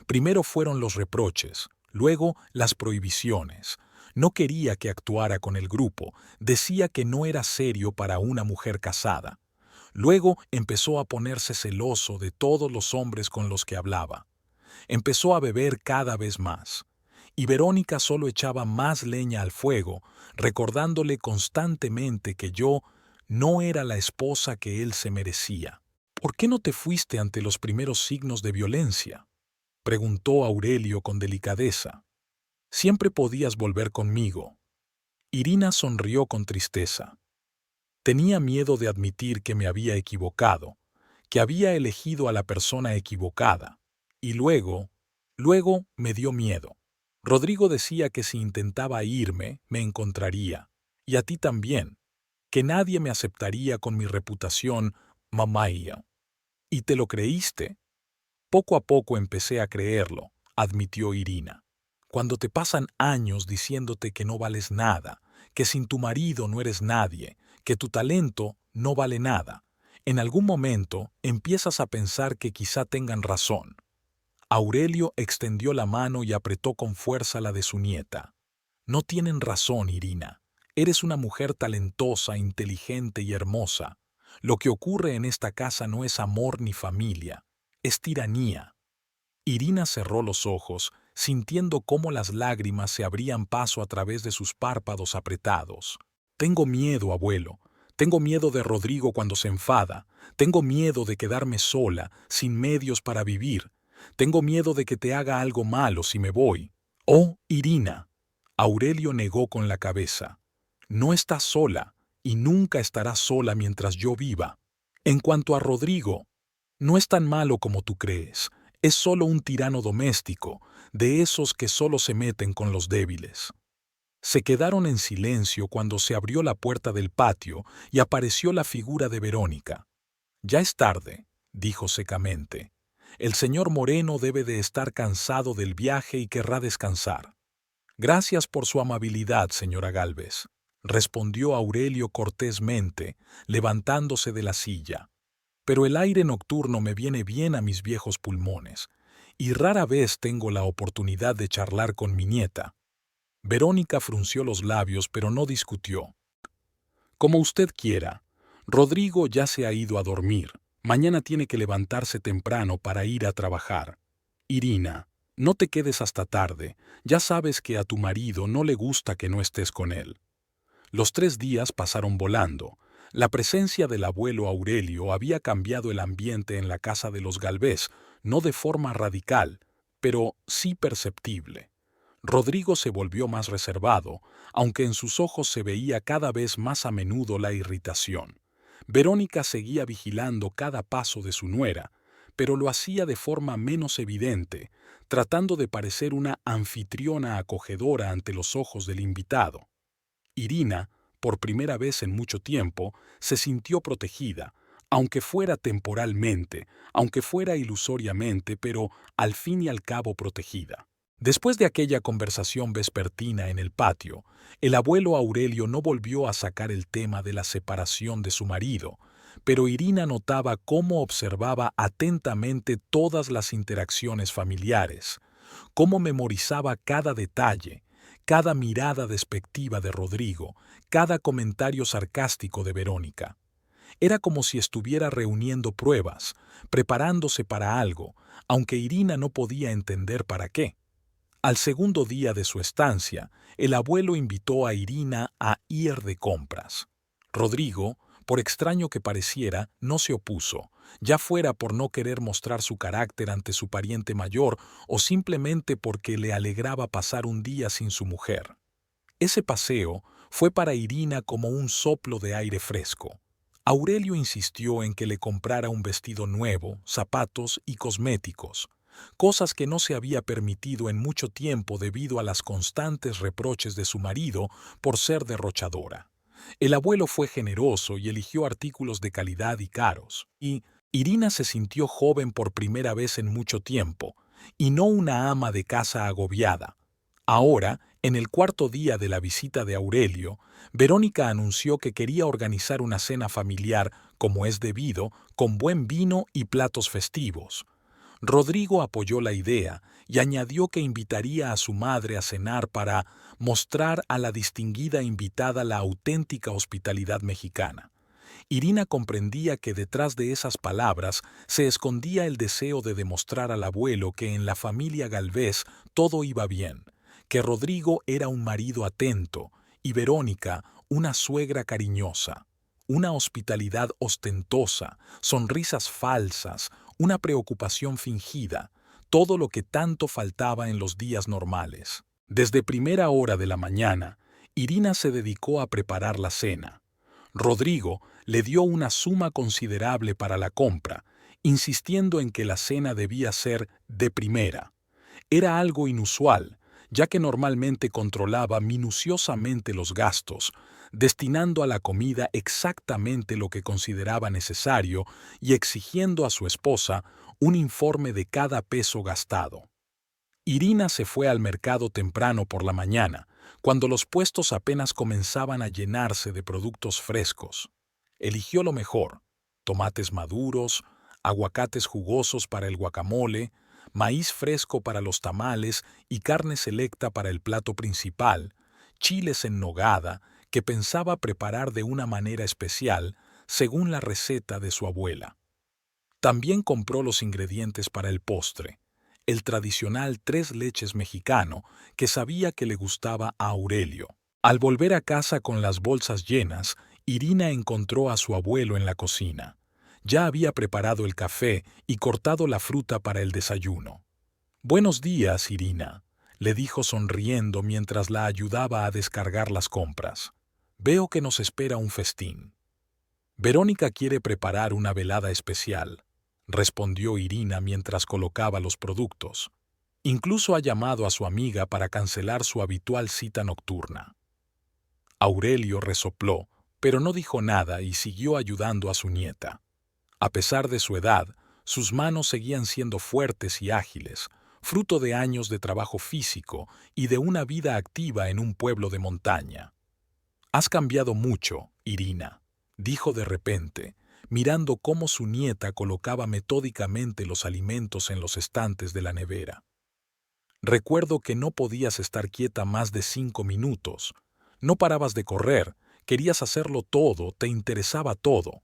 Primero fueron los reproches, luego las prohibiciones. No quería que actuara con el grupo, decía que no era serio para una mujer casada. Luego empezó a ponerse celoso de todos los hombres con los que hablaba. Empezó a beber cada vez más. Y Verónica solo echaba más leña al fuego, recordándole constantemente que yo no era la esposa que él se merecía. «¿Por qué no te fuiste ante los primeros signos de violencia?», preguntó Aurelio con delicadeza. «Siempre podías volver conmigo». Irina sonrió con tristeza. Tenía miedo de admitir que me había equivocado, que había elegido a la persona equivocada. Y luego me dio miedo. Rodrigo decía que si intentaba irme, me encontraría. Y a ti también. Que nadie me aceptaría con mi reputación, mamá. ¿Y te lo creíste? Poco a poco empecé a creerlo, admitió Irina. Cuando te pasan años diciéndote que no vales nada, que sin tu marido no eres nadie, que tu talento no vale nada, en algún momento empiezas a pensar que quizá tengan razón. Aurelio extendió la mano y apretó con fuerza la de su nieta. No tienen razón, Irina. Eres una mujer talentosa, inteligente y hermosa. Lo que ocurre en esta casa no es amor ni familia, es tiranía. Irina cerró los ojos, sintiendo cómo las lágrimas se abrían paso a través de sus párpados apretados. Tengo miedo, abuelo. Tengo miedo de Rodrigo cuando se enfada. Tengo miedo de quedarme sola, sin medios para vivir. Tengo miedo de que te haga algo malo si me voy. Oh, Irina. Aurelio negó con la cabeza. No estás sola, y nunca estarás sola mientras yo viva. En cuanto a Rodrigo, no es tan malo como tú crees. Es solo un tirano doméstico, de esos que solo se meten con los débiles. Se quedaron en silencio cuando se abrió la puerta del patio y apareció la figura de Verónica. Ya es tarde, dijo secamente. El señor Moreno debe de estar cansado del viaje y querrá descansar. Gracias por su amabilidad, señora Gálvez, respondió Aurelio cortésmente, levantándose de la silla. Pero el aire nocturno me viene bien a mis viejos pulmones, y rara vez tengo la oportunidad de charlar con mi nieta. Verónica frunció los labios, pero no discutió. Como usted quiera. Rodrigo ya se ha ido a dormir. Mañana tiene que levantarse temprano para ir a trabajar. Irina, no te quedes hasta tarde. Ya sabes que a tu marido no le gusta que no estés con él. Los 3 días pasaron volando. La presencia del abuelo Aurelio había cambiado el ambiente en la casa de los Galvez, no de forma radical, pero sí perceptible. Rodrigo se volvió más reservado, aunque en sus ojos se veía cada vez más a menudo la irritación. Verónica seguía vigilando cada paso de su nuera, pero lo hacía de forma menos evidente, tratando de parecer una anfitriona acogedora ante los ojos del invitado. Irina, por primera vez en mucho tiempo, se sintió protegida, aunque fuera temporalmente, aunque fuera ilusoriamente, pero al fin y al cabo protegida. Después de aquella conversación vespertina en el patio, el abuelo Aurelio no volvió a sacar el tema de la separación de su marido, pero Irina notaba cómo observaba atentamente todas las interacciones familiares, cómo memorizaba cada detalle, cada mirada despectiva de Rodrigo, cada comentario sarcástico de Verónica. Era como si estuviera reuniendo pruebas, preparándose para algo, aunque Irina no podía entender para qué. Al segundo día de su estancia, el abuelo invitó a Irina a ir de compras. Rodrigo, por extraño que pareciera, no se opuso, ya fuera por no querer mostrar su carácter ante su pariente mayor o simplemente porque le alegraba pasar un día sin su mujer. Ese paseo fue para Irina como un soplo de aire fresco. Aurelio insistió en que le comprara un vestido nuevo, zapatos y cosméticos, cosas que no se había permitido en mucho tiempo debido a las constantes reproches de su marido por ser derrochadora. El abuelo fue generoso y eligió artículos de calidad y caros, y Irina se sintió joven por primera vez en mucho tiempo, y no una ama de casa agobiada. Ahora, en el cuarto día de la visita de Aurelio, Verónica anunció que quería organizar una cena familiar, como es debido, con buen vino y platos festivos. Rodrigo apoyó la idea y añadió que invitaría a su madre a cenar para mostrar a la distinguida invitada la auténtica hospitalidad mexicana. Irina comprendía que detrás de esas palabras se escondía el deseo de demostrar al abuelo que en la familia Galvez todo iba bien, que Rodrigo era un marido atento y Verónica una suegra cariñosa. Una hospitalidad ostentosa, sonrisas falsas, una preocupación fingida, todo lo que tanto faltaba en los días normales. Desde primera hora de la mañana, Irina se dedicó a preparar la cena. Rodrigo le dio una suma considerable para la compra, insistiendo en que la cena debía ser de primera. Era algo inusual, ya que normalmente controlaba minuciosamente los gastos, destinando a la comida exactamente lo que consideraba necesario y exigiendo a su esposa un informe de cada peso gastado. Irina se fue al mercado temprano por la mañana, cuando los puestos apenas comenzaban a llenarse de productos frescos. Eligió lo mejor: tomates maduros, aguacates jugosos para el guacamole, maíz fresco para los tamales y carne selecta para el plato principal, chiles en nogada que pensaba preparar de una manera especial según la receta de su abuela. También compró los ingredientes para el postre, el tradicional tres leches mexicano que sabía que le gustaba a Aurelio. Al volver a casa con las bolsas llenas, Irina encontró a su abuelo en la cocina. Ya había preparado el café y cortado la fruta para el desayuno. «Buenos días, Irina», le dijo sonriendo mientras la ayudaba a descargar las compras. «Veo que nos espera un festín». «Verónica quiere preparar una velada especial», respondió Irina mientras colocaba los productos. «Incluso ha llamado a su amiga para cancelar su habitual cita nocturna». Aurelio resopló, pero no dijo nada y siguió ayudando a su nieta. A pesar de su edad, sus manos seguían siendo fuertes y ágiles, fruto de años de trabajo físico y de una vida activa en un pueblo de montaña. «Has cambiado mucho, Irina», dijo de repente, mirando cómo su nieta colocaba metódicamente los alimentos en los estantes de la nevera. «Recuerdo que no podías estar quieta más de 5 minutos. No parabas de correr, querías hacerlo todo, te interesaba todo».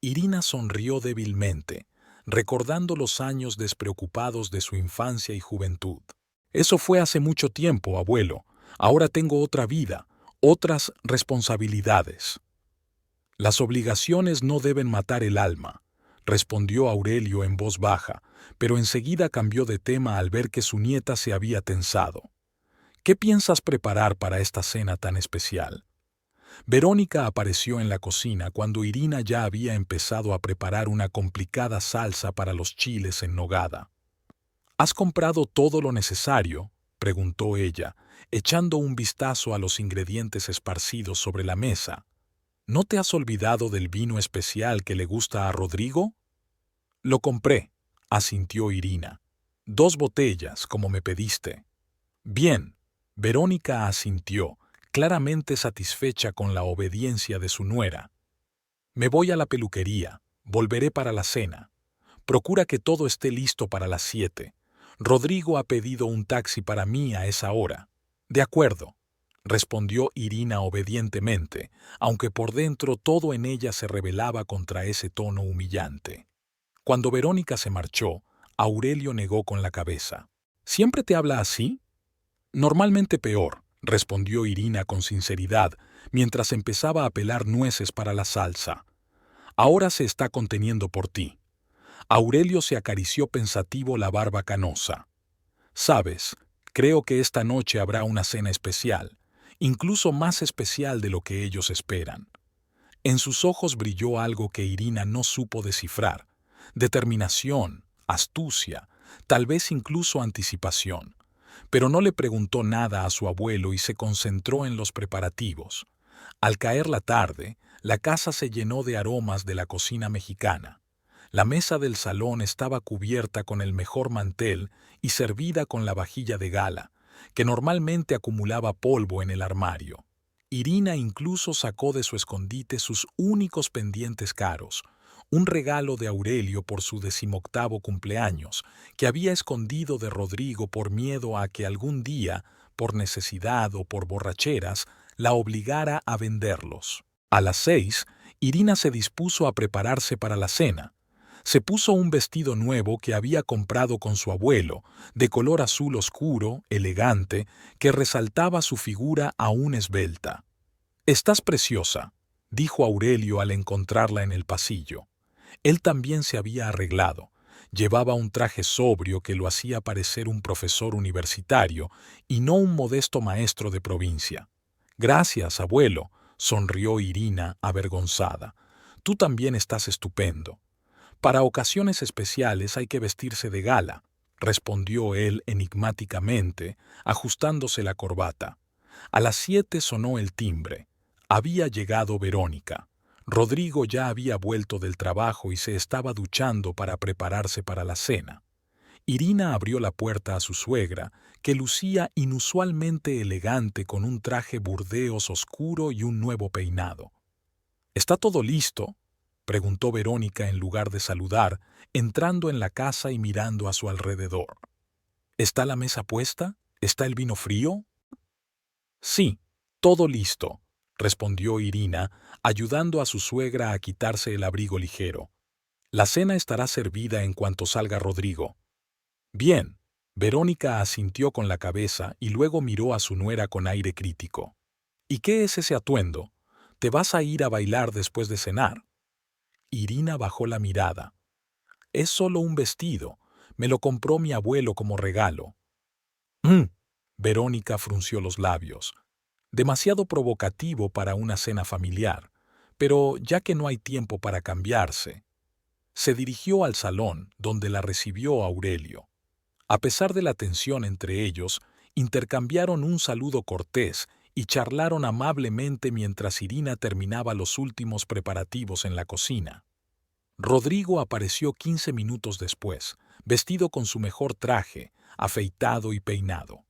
Irina sonrió débilmente, recordando los años despreocupados de su infancia y juventud. «Eso fue hace mucho tiempo, abuelo. Ahora tengo otra vida, otras responsabilidades». «Las obligaciones no deben matar el alma», respondió Aurelio en voz baja, pero enseguida cambió de tema al ver que su nieta se había tensado. «¿Qué piensas preparar para esta cena tan especial?» Verónica apareció en la cocina cuando Irina ya había empezado a preparar una complicada salsa para los chiles en nogada. «¿Has comprado todo lo necesario?», preguntó ella, echando un vistazo a los ingredientes esparcidos sobre la mesa. «¿No te has olvidado del vino especial que le gusta a Rodrigo?» «Lo compré», asintió Irina. «2 botellas, como me pediste». «Bien», Verónica asintió, claramente satisfecha con la obediencia de su nuera. «Me voy a la peluquería, volveré para la cena. Procura que todo esté listo para las 7. Rodrigo ha pedido un taxi para mí a esa hora». «De acuerdo», respondió Irina obedientemente, aunque por dentro todo en ella se rebelaba contra ese tono humillante. Cuando Verónica se marchó, Aurelio negó con la cabeza. «¿Siempre te habla así?» «Normalmente peor», respondió Irina con sinceridad, mientras empezaba a pelar nueces para la salsa. «Ahora se está conteniendo por ti». Aurelio se acarició pensativo la barba canosa. «Sabes, creo que esta noche habrá una cena especial, incluso más especial de lo que ellos esperan». En sus ojos brilló algo que Irina no supo descifrar: determinación, astucia, tal vez incluso anticipación. Pero no le preguntó nada a su abuelo y se concentró en los preparativos. Al caer la tarde, la casa se llenó de aromas de la cocina mexicana. La mesa del salón estaba cubierta con el mejor mantel y servida con la vajilla de gala, que normalmente acumulaba polvo en el armario. Irina incluso sacó de su escondite sus únicos pendientes caros, un regalo de Aurelio por su 18º cumpleaños, que había escondido de Rodrigo por miedo a que algún día, por necesidad o por borracheras, la obligara a venderlos. A las 6, Irina se dispuso a prepararse para la cena. Se puso un vestido nuevo que había comprado con su abuelo, de color azul oscuro, elegante, que resaltaba su figura aún esbelta. «Estás preciosa», dijo Aurelio al encontrarla en el pasillo. Él también se había arreglado. Llevaba un traje sobrio que lo hacía parecer un profesor universitario y no un modesto maestro de provincia. Gracias, abuelo, sonrió Irina, avergonzada. Tú también estás estupendo. Para ocasiones especiales hay que vestirse de gala, respondió él enigmáticamente, ajustándose la corbata. A las 7 sonó el timbre. Había llegado Verónica. Rodrigo ya había vuelto del trabajo y se estaba duchando para prepararse para la cena. Irina abrió la puerta a su suegra, que lucía inusualmente elegante con un traje burdeos oscuro y un nuevo peinado. ¿Está todo listo?, preguntó Verónica en lugar de saludar, entrando en la casa y mirando a su alrededor. ¿Está la mesa puesta? ¿Está el vino frío? Sí, todo listo, respondió Irina, ayudando a su suegra a quitarse el abrigo ligero. La cena estará servida en cuanto salga Rodrigo. Bien, Verónica asintió con la cabeza y luego miró a su nuera con aire crítico. ¿Y qué es ese atuendo? ¿Te vas a ir a bailar después de cenar? Irina bajó la mirada. Es solo un vestido. Me lo compró mi abuelo como regalo. «Mm», Verónica frunció los labios. Demasiado provocativo para una cena familiar, pero ya que no hay tiempo para cambiarse. Se dirigió al salón, donde la recibió Aurelio. A pesar de la tensión entre ellos, intercambiaron un saludo cortés y charlaron amablemente mientras Irina terminaba los últimos preparativos en la cocina. Rodrigo apareció 15 minutos después, vestido con su mejor traje, afeitado y peinado.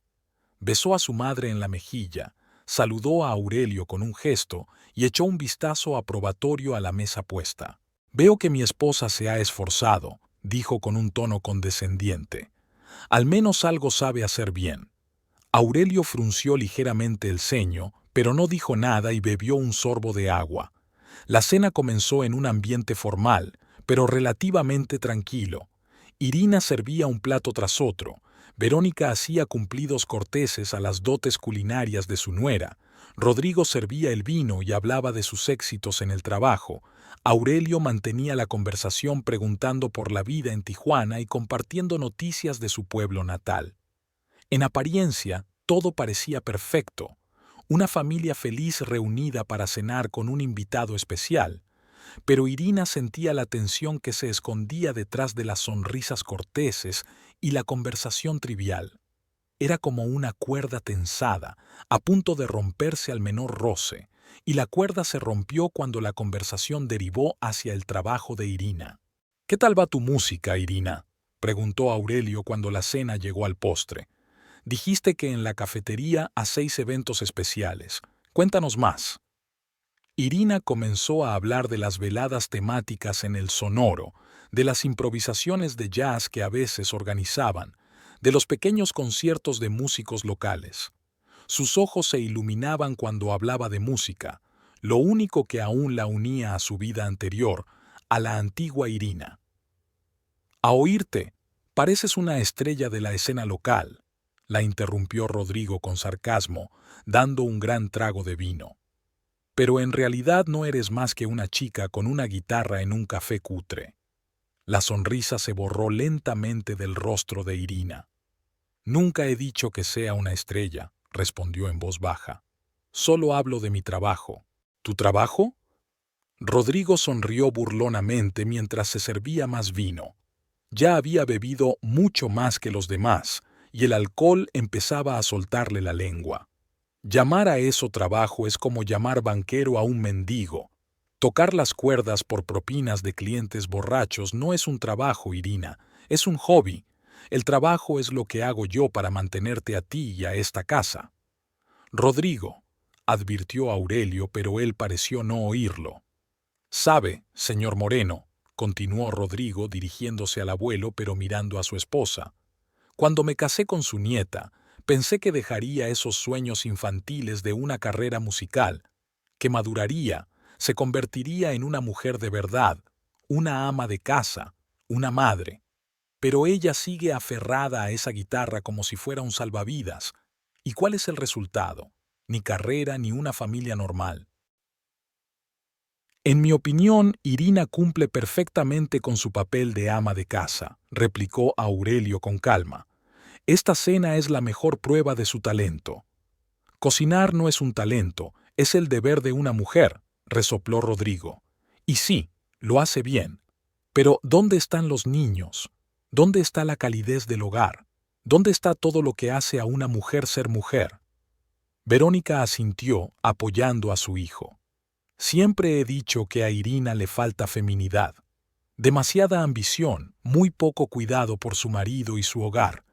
Besó a su madre en la mejilla, saludó a Aurelio con un gesto y echó un vistazo aprobatorio a la mesa puesta. «Veo que mi esposa se ha esforzado», dijo con un tono condescendiente. «Al menos algo sabe hacer bien». Aurelio frunció ligeramente el ceño, pero no dijo nada y bebió un sorbo de agua. La cena comenzó en un ambiente formal, pero relativamente tranquilo. Irina servía un plato tras otro. Verónica hacía cumplidos corteses a las dotes culinarias de su nuera. Rodrigo servía el vino y hablaba de sus éxitos en el trabajo. Aurelio mantenía la conversación preguntando por la vida en Tijuana y compartiendo noticias de su pueblo natal. En apariencia, todo parecía perfecto. Una familia feliz reunida para cenar con un invitado especial. Pero Irina sentía la tensión que se escondía detrás de las sonrisas corteses y la conversación trivial. Era como una cuerda tensada, a punto de romperse al menor roce, y la cuerda se rompió cuando la conversación derivó hacia el trabajo de Irina. «¿Qué tal va tu música, Irina?», preguntó Aurelio cuando la cena llegó al postre. «Dijiste que en la cafetería hacéis eventos especiales. Cuéntanos más». Irina comenzó a hablar de las veladas temáticas en el Sonoro, de las improvisaciones de jazz que a veces organizaban, de los pequeños conciertos de músicos locales. Sus ojos se iluminaban cuando hablaba de música, lo único que aún la unía a su vida anterior, a la antigua Irina. «A oírte, pareces una estrella de la escena local», la interrumpió Rodrigo con sarcasmo, dando un gran trago de vino. «Pero en realidad no eres más que una chica con una guitarra en un café cutre». La sonrisa se borró lentamente del rostro de Irina. «Nunca he dicho que sea una estrella», respondió en voz baja. «Solo hablo de mi trabajo». «¿Tu trabajo?». Rodrigo sonrió burlonamente mientras se servía más vino. Ya había bebido mucho más que los demás, y el alcohol empezaba a soltarle la lengua. Llamar a eso trabajo es como llamar banquero a un mendigo. Tocar las cuerdas por propinas de clientes borrachos no es un trabajo, Irina, es un hobby. El trabajo es lo que hago yo para mantenerte a ti y a esta casa. «Rodrigo», advirtió Aurelio, pero él pareció no oírlo. «Sabe, señor Moreno», continuó Rodrigo dirigiéndose al abuelo pero mirando a su esposa, «cuando me casé con su nieta, pensé que dejaría esos sueños infantiles de una carrera musical, que maduraría, se convertiría en una mujer de verdad, una ama de casa, una madre. Pero ella sigue aferrada a esa guitarra como si fuera un salvavidas. ¿Y cuál es el resultado? Ni carrera ni una familia normal». «En mi opinión, Irina cumple perfectamente con su papel de ama de casa», replicó Aurelio con calma. «Esta cena es la mejor prueba de su talento». Cocinar no es un talento, es el deber de una mujer, resopló Rodrigo. Y sí, lo hace bien. Pero ¿dónde están los niños? ¿Dónde está la calidez del hogar? ¿Dónde está todo lo que hace a una mujer ser mujer? Verónica asintió, apoyando a su hijo. Siempre he dicho que a Irina le falta feminidad. Demasiada ambición, muy poco cuidado por su marido y su hogar.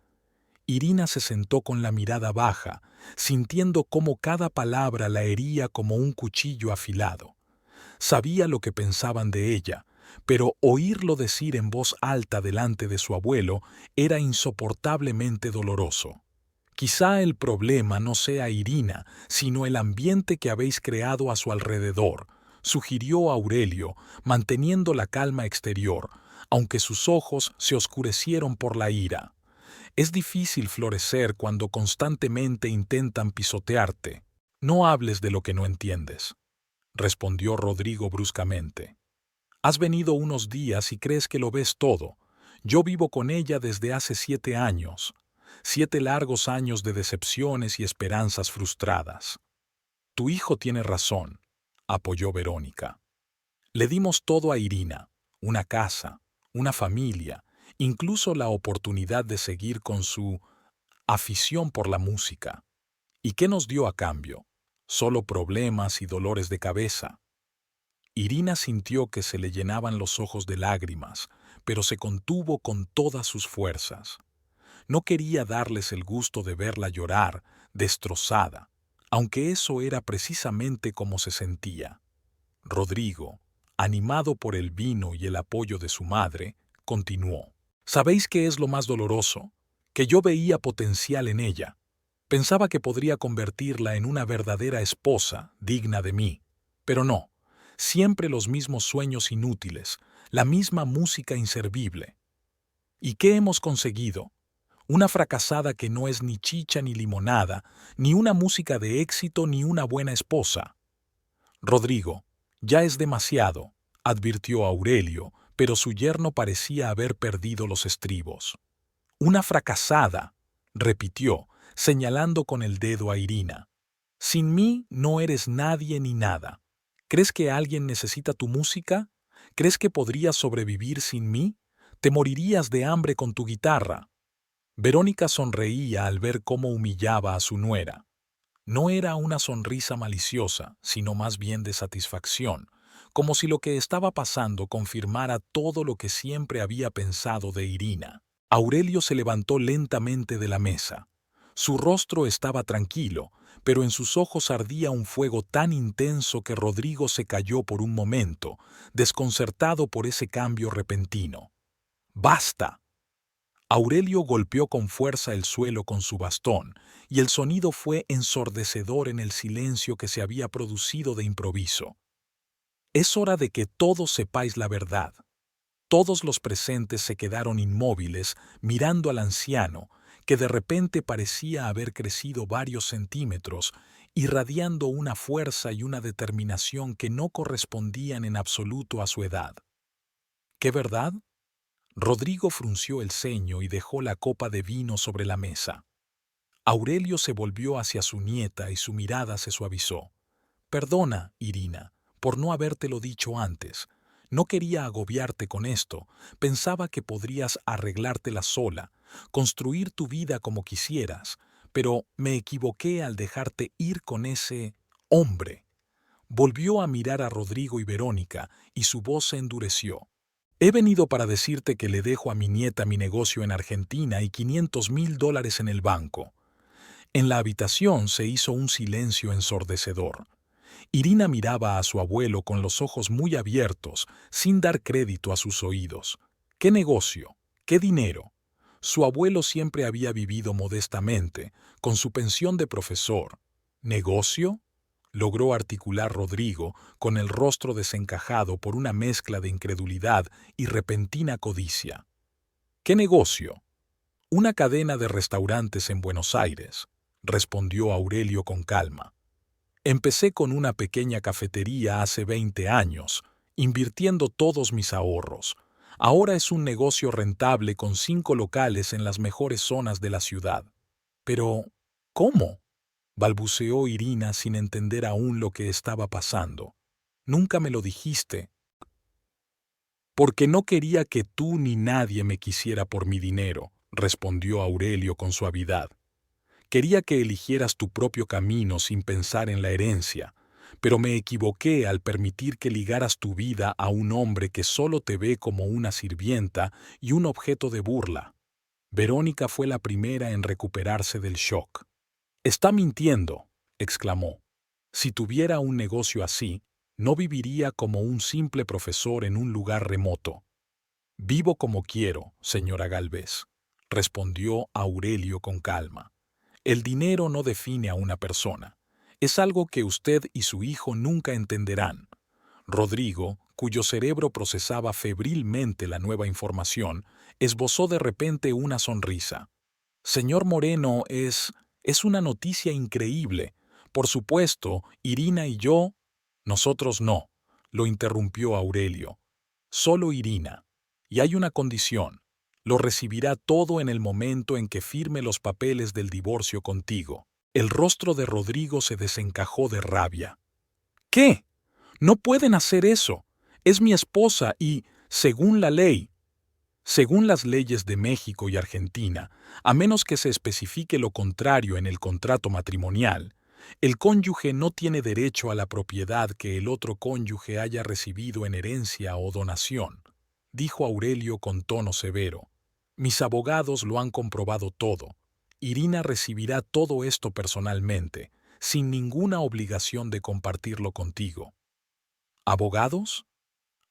Irina se sentó con la mirada baja, sintiendo cómo cada palabra la hería como un cuchillo afilado. Sabía lo que pensaban de ella, pero oírlo decir en voz alta delante de su abuelo era insoportablemente doloroso. Quizá el problema no sea Irina, sino el ambiente que habéis creado a su alrededor, sugirió Aurelio, manteniendo la calma exterior, aunque sus ojos se oscurecieron por la ira. Es difícil florecer cuando constantemente intentan pisotearte. No hables de lo que no entiendes, respondió Rodrigo bruscamente. Has venido unos días y crees que lo ves todo. Yo vivo con ella desde hace 7 años. 7 largos años de decepciones y esperanzas frustradas. Tu hijo tiene razón, apoyó Verónica. Le dimos todo a Irina, una casa, una familia, incluso la oportunidad de seguir con su afición por la música. ¿Y qué nos dio a cambio? Solo problemas y dolores de cabeza. Irina sintió que se le llenaban los ojos de lágrimas, pero se contuvo con todas sus fuerzas. No quería darles el gusto de verla llorar, destrozada, aunque eso era precisamente como se sentía. Rodrigo, animado por el vino y el apoyo de su madre, continuó. ¿Sabéis qué es lo más doloroso? Que yo veía potencial en ella. Pensaba que podría convertirla en una verdadera esposa, digna de mí. Pero no, siempre los mismos sueños inútiles, la misma música inservible. ¿Y qué hemos conseguido? Una fracasada que no es ni chicha ni limonada, ni una música de éxito ni una buena esposa. Rodrigo, ya es demasiado, advirtió Aurelio, pero su yerno parecía haber perdido los estribos. Una fracasada, repitió, señalando con el dedo a Irina. Sin mí no eres nadie ni nada. ¿Crees que alguien necesita tu música? ¿Crees que podrías sobrevivir sin mí? Te morirías de hambre con tu guitarra. Verónica sonreía al ver cómo humillaba a su nuera. No era una sonrisa maliciosa, sino más bien de satisfacción, como si lo que estaba pasando confirmara todo lo que siempre había pensado de Irina. Aurelio se levantó lentamente de la mesa. Su rostro estaba tranquilo, pero en sus ojos ardía un fuego tan intenso que Rodrigo se calló por un momento, desconcertado por ese cambio repentino. ¡Basta! Aurelio golpeó con fuerza el suelo con su bastón, y el sonido fue ensordecedor en el silencio que se había producido de improviso. Es hora de que todos sepáis la verdad. Todos los presentes se quedaron inmóviles, mirando al anciano, que de repente parecía haber crecido varios centímetros, irradiando una fuerza y una determinación que no correspondían en absoluto a su edad. ¿Qué verdad? Rodrigo frunció el ceño y dejó la copa de vino sobre la mesa. Aurelio se volvió hacia su nieta y su mirada se suavizó. Perdona, Irina, por no habértelo dicho antes. No quería agobiarte con esto. Pensaba que podrías arreglártela sola, construir tu vida como quisieras, pero me equivoqué al dejarte ir con ese hombre. Volvió a mirar a Rodrigo y Verónica y su voz se endureció. He venido para decirte que le dejo a mi nieta mi negocio en Argentina y $500,000 en el banco. En la habitación se hizo un silencio ensordecedor. Irina miraba a su abuelo con los ojos muy abiertos, sin dar crédito a sus oídos. ¿Qué negocio? ¿Qué dinero? Su abuelo siempre había vivido modestamente, con su pensión de profesor. ¿Negocio? Logró articular Rodrigo, con el rostro desencajado por una mezcla de incredulidad y repentina codicia. ¿Qué negocio? Una cadena de restaurantes en Buenos Aires, respondió Aurelio con calma. Empecé con una pequeña cafetería hace 20 años, invirtiendo todos mis ahorros. Ahora es un negocio rentable con 5 locales en las mejores zonas de la ciudad. Pero, ¿cómo? balbuceó Irina sin entender aún lo que estaba pasando. Nunca me lo dijiste. Porque no quería que tú ni nadie me quisiera por mi dinero, respondió Aurelio con suavidad. Quería que eligieras tu propio camino sin pensar en la herencia, pero me equivoqué al permitir que ligaras tu vida a un hombre que solo te ve como una sirvienta y un objeto de burla. Verónica fue la primera en recuperarse del shock. «Está mintiendo», exclamó. «Si tuviera un negocio así, no viviría como un simple profesor en un lugar remoto». «Vivo como quiero, señora Galvez», respondió Aurelio con calma. «El dinero no define a una persona. Es algo que usted y su hijo nunca entenderán». Rodrigo, cuyo cerebro procesaba febrilmente la nueva información, esbozó de repente una sonrisa. «Señor Moreno, es una noticia increíble. Por supuesto, Irina y yo...» «Nosotros no», lo interrumpió Aurelio. «Solo Irina. Y hay una condición. Lo recibirá todo en el momento en que firme los papeles del divorcio contigo». El rostro de Rodrigo se desencajó de rabia. «¿Qué? No pueden hacer eso. Es mi esposa y, según la ley, según las leyes de México y Argentina, a menos que se especifique lo contrario en el contrato matrimonial, el cónyuge no tiene derecho a la propiedad que el otro cónyuge haya recibido en herencia o donación», dijo Aurelio con tono severo. «Mis abogados lo han comprobado todo. Irina recibirá todo esto personalmente, sin ninguna obligación de compartirlo contigo». «¿Abogados?».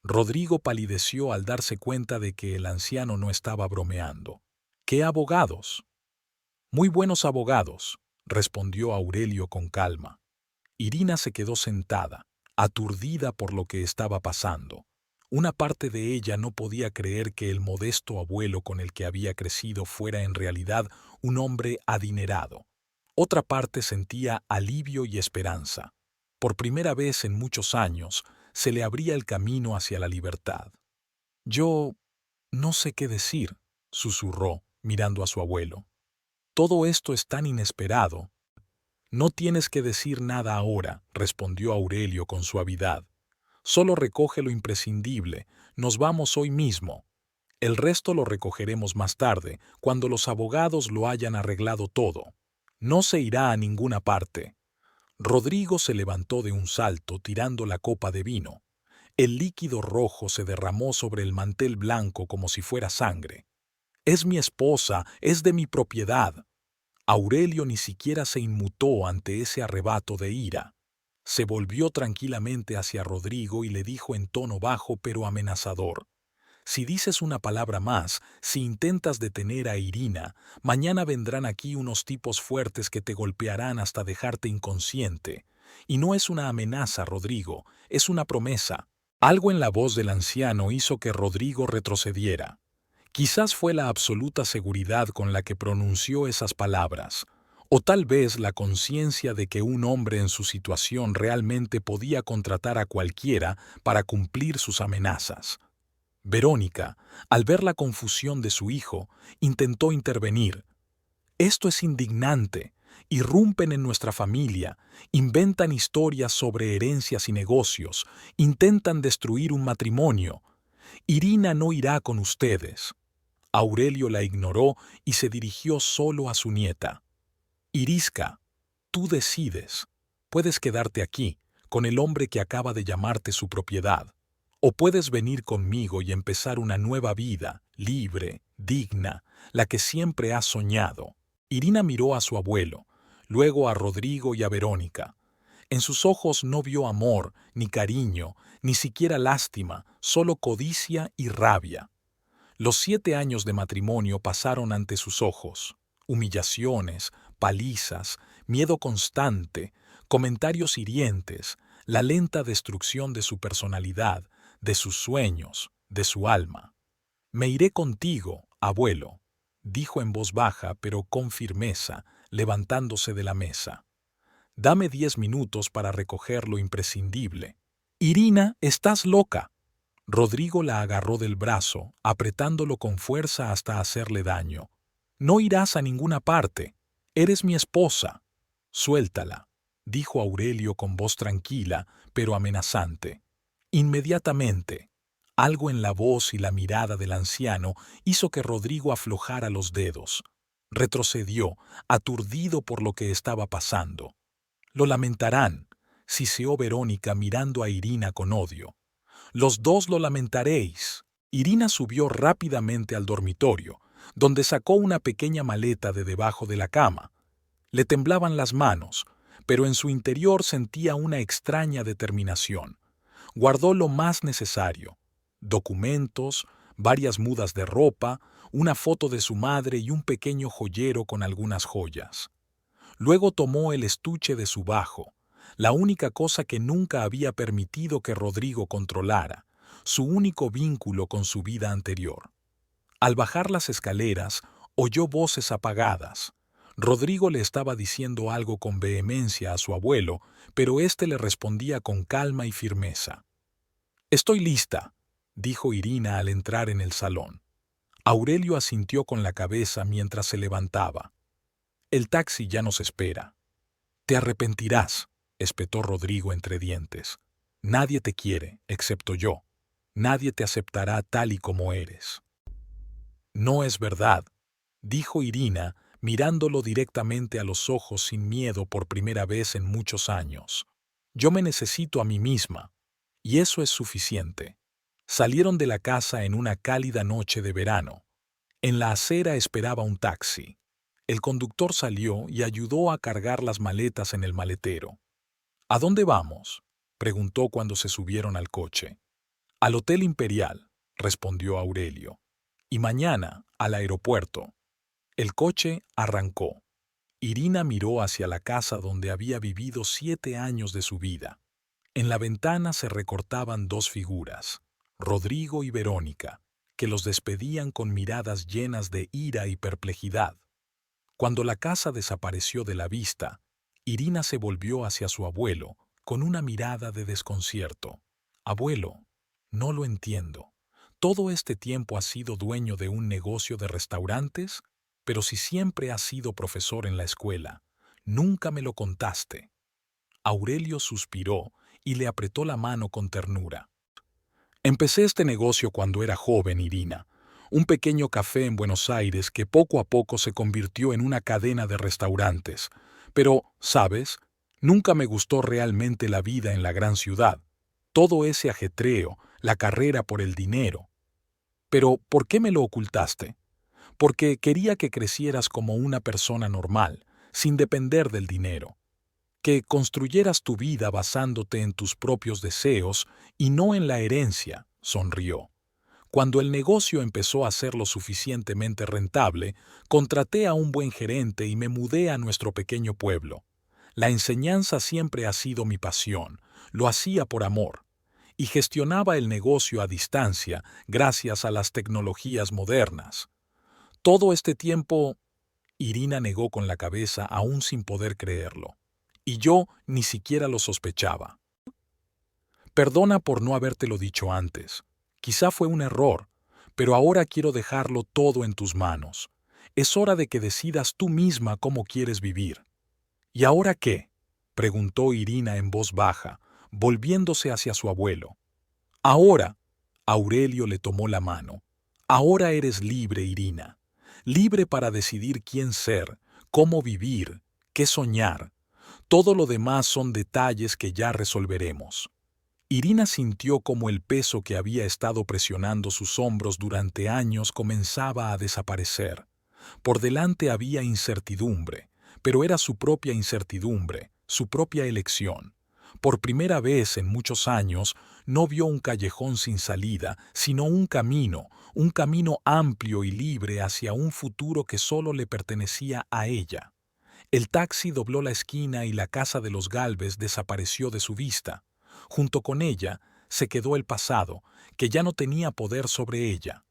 Rodrigo palideció al darse cuenta de que el anciano no estaba bromeando. «¿Qué abogados?». «Muy buenos abogados», respondió Aurelio con calma. Irina se quedó sentada, aturdida por lo que estaba pasando. Una parte de ella no podía creer que el modesto abuelo con el que había crecido fuera en realidad un hombre adinerado. Otra parte sentía alivio y esperanza. Por primera vez en muchos años, se le abría el camino hacia la libertad. «Yo no sé qué decir», susurró, mirando a su abuelo. «Todo esto es tan inesperado». «No tienes que decir nada ahora», respondió Aurelio con suavidad. «Solo recoge lo imprescindible. Nos vamos hoy mismo. El resto lo recogeremos más tarde, cuando los abogados lo hayan arreglado todo. No se irá a ninguna parte». Rodrigo se levantó de un salto tirando la copa de vino. El líquido rojo se derramó sobre el mantel blanco como si fuera sangre. «Es mi esposa, es de mi propiedad». Aurelio ni siquiera se inmutó ante ese arrebato de ira. Se volvió tranquilamente hacia Rodrigo y le dijo en tono bajo pero amenazador: «Si dices una palabra más, si intentas detener a Irina, mañana vendrán aquí unos tipos fuertes que te golpearán hasta dejarte inconsciente. Y no es una amenaza, Rodrigo, es una promesa». Algo en la voz del anciano hizo que Rodrigo retrocediera. Quizás fue la absoluta seguridad con la que pronunció esas palabras, o tal vez la conciencia de que un hombre en su situación realmente podía contratar a cualquiera para cumplir sus amenazas. Verónica, al ver la confusión de su hijo, intentó intervenir. «Esto es indignante. Irrumpen en nuestra familia, inventan historias sobre herencias y negocios, intentan destruir un matrimonio. Irina no irá con ustedes». Aurelio la ignoró y se dirigió solo a su nieta. «Irisca, tú decides. Puedes quedarte aquí, con el hombre que acaba de llamarte su propiedad. O puedes venir conmigo y empezar una nueva vida, libre, digna, la que siempre has soñado». Irina miró a su abuelo, luego a Rodrigo y a Verónica. En sus ojos no vio amor, ni cariño, ni siquiera lástima, solo codicia y rabia. Los 7 años de matrimonio pasaron ante sus ojos. Humillaciones, palizas, miedo constante, comentarios hirientes, la lenta destrucción de su personalidad, de sus sueños, de su alma. «Me iré contigo, abuelo», dijo en voz baja pero con firmeza, levantándose de la mesa. «Dame 10 minutos para recoger lo imprescindible». «Irina, estás loca». Rodrigo la agarró del brazo, apretándolo con fuerza hasta hacerle daño. «No irás a ninguna parte. Eres mi esposa». Suéltala, dijo Aurelio con voz tranquila, pero amenazante. Inmediatamente, algo en la voz y la mirada del anciano hizo que Rodrigo aflojara los dedos. Retrocedió, aturdido por lo que estaba pasando. Lo lamentarán, siseó Verónica mirando a Irina con odio. Los dos lo lamentaréis. Irina subió rápidamente al dormitorio, donde sacó una pequeña maleta de debajo de la cama. Le temblaban las manos, pero en su interior sentía una extraña determinación. Guardó lo más necesario: documentos, varias mudas de ropa, una foto de su madre y un pequeño joyero con algunas joyas. Luego tomó el estuche de su bajo, la única cosa que nunca había permitido que Rodrigo controlara, su único vínculo con su vida anterior. Al bajar las escaleras, oyó voces apagadas. Rodrigo le estaba diciendo algo con vehemencia a su abuelo, pero éste le respondía con calma y firmeza. «Estoy lista», dijo Irina al entrar en el salón. Aurelio asintió con la cabeza mientras se levantaba. «El taxi ya nos espera». «Te arrepentirás», espetó Rodrigo entre dientes. «Nadie te quiere, excepto yo. Nadie te aceptará tal y como eres». «No es verdad», dijo Irina, mirándolo directamente a los ojos sin miedo por primera vez en muchos años. «Yo me necesito a mí misma, y eso es suficiente». Salieron de la casa en una cálida noche de verano. En la acera esperaba un taxi. El conductor salió y ayudó a cargar las maletas en el maletero. «¿A dónde vamos?», preguntó cuando se subieron al coche. «Al Hotel Imperial», respondió Aurelio. «Y mañana al aeropuerto». El coche arrancó. Irina miró hacia la casa donde había vivido 7 años de su vida. En la ventana se recortaban dos figuras, Rodrigo y Verónica, que los despedían con miradas llenas de ira y perplejidad. Cuando la casa desapareció de la vista, Irina se volvió hacia su abuelo con una mirada de desconcierto. «Abuelo, no lo entiendo. ¿Todo este tiempo has sido dueño de un negocio de restaurantes? Pero si siempre has sido profesor en la escuela, nunca me lo contaste». Aurelio suspiró y le apretó la mano con ternura. «Empecé este negocio cuando era joven, Irina. Un pequeño café en Buenos Aires que poco a poco se convirtió en una cadena de restaurantes. Pero, ¿sabes? Nunca me gustó realmente la vida en la gran ciudad. Todo ese ajetreo, la carrera por el dinero. Pero, ¿por qué me lo ocultaste? Porque quería que crecieras como una persona normal, sin depender del dinero. Que construyeras tu vida basándote en tus propios deseos y no en la herencia», sonrió. «Cuando el negocio empezó a ser lo suficientemente rentable, contraté a un buen gerente y me mudé a nuestro pequeño pueblo. La enseñanza siempre ha sido mi pasión, lo hacía por amor, y gestionaba el negocio a distancia gracias a las tecnologías modernas. Todo este tiempo...» Irina negó con la cabeza aún sin poder creerlo. «Y yo ni siquiera lo sospechaba». «Perdona por no habértelo dicho antes. Quizá fue un error, pero ahora quiero dejarlo todo en tus manos. Es hora de que decidas tú misma cómo quieres vivir». «¿Y ahora qué?», preguntó Irina en voz baja, volviéndose hacia su abuelo. «Ahora», Aurelio le tomó la mano, «ahora eres libre, Irina. Libre para decidir quién ser, cómo vivir, qué soñar. Todo lo demás son detalles que ya resolveremos». Irina sintió como el peso que había estado presionando sus hombros durante años comenzaba a desaparecer. Por delante había incertidumbre, pero era su propia incertidumbre, su propia elección. Por primera vez en muchos años no vio un callejón sin salida, sino un camino amplio y libre hacia un futuro que solo le pertenecía a ella. El taxi dobló la esquina y la casa de los Gálvez desapareció de su vista. Junto con ella se quedó el pasado, que ya no tenía poder sobre ella.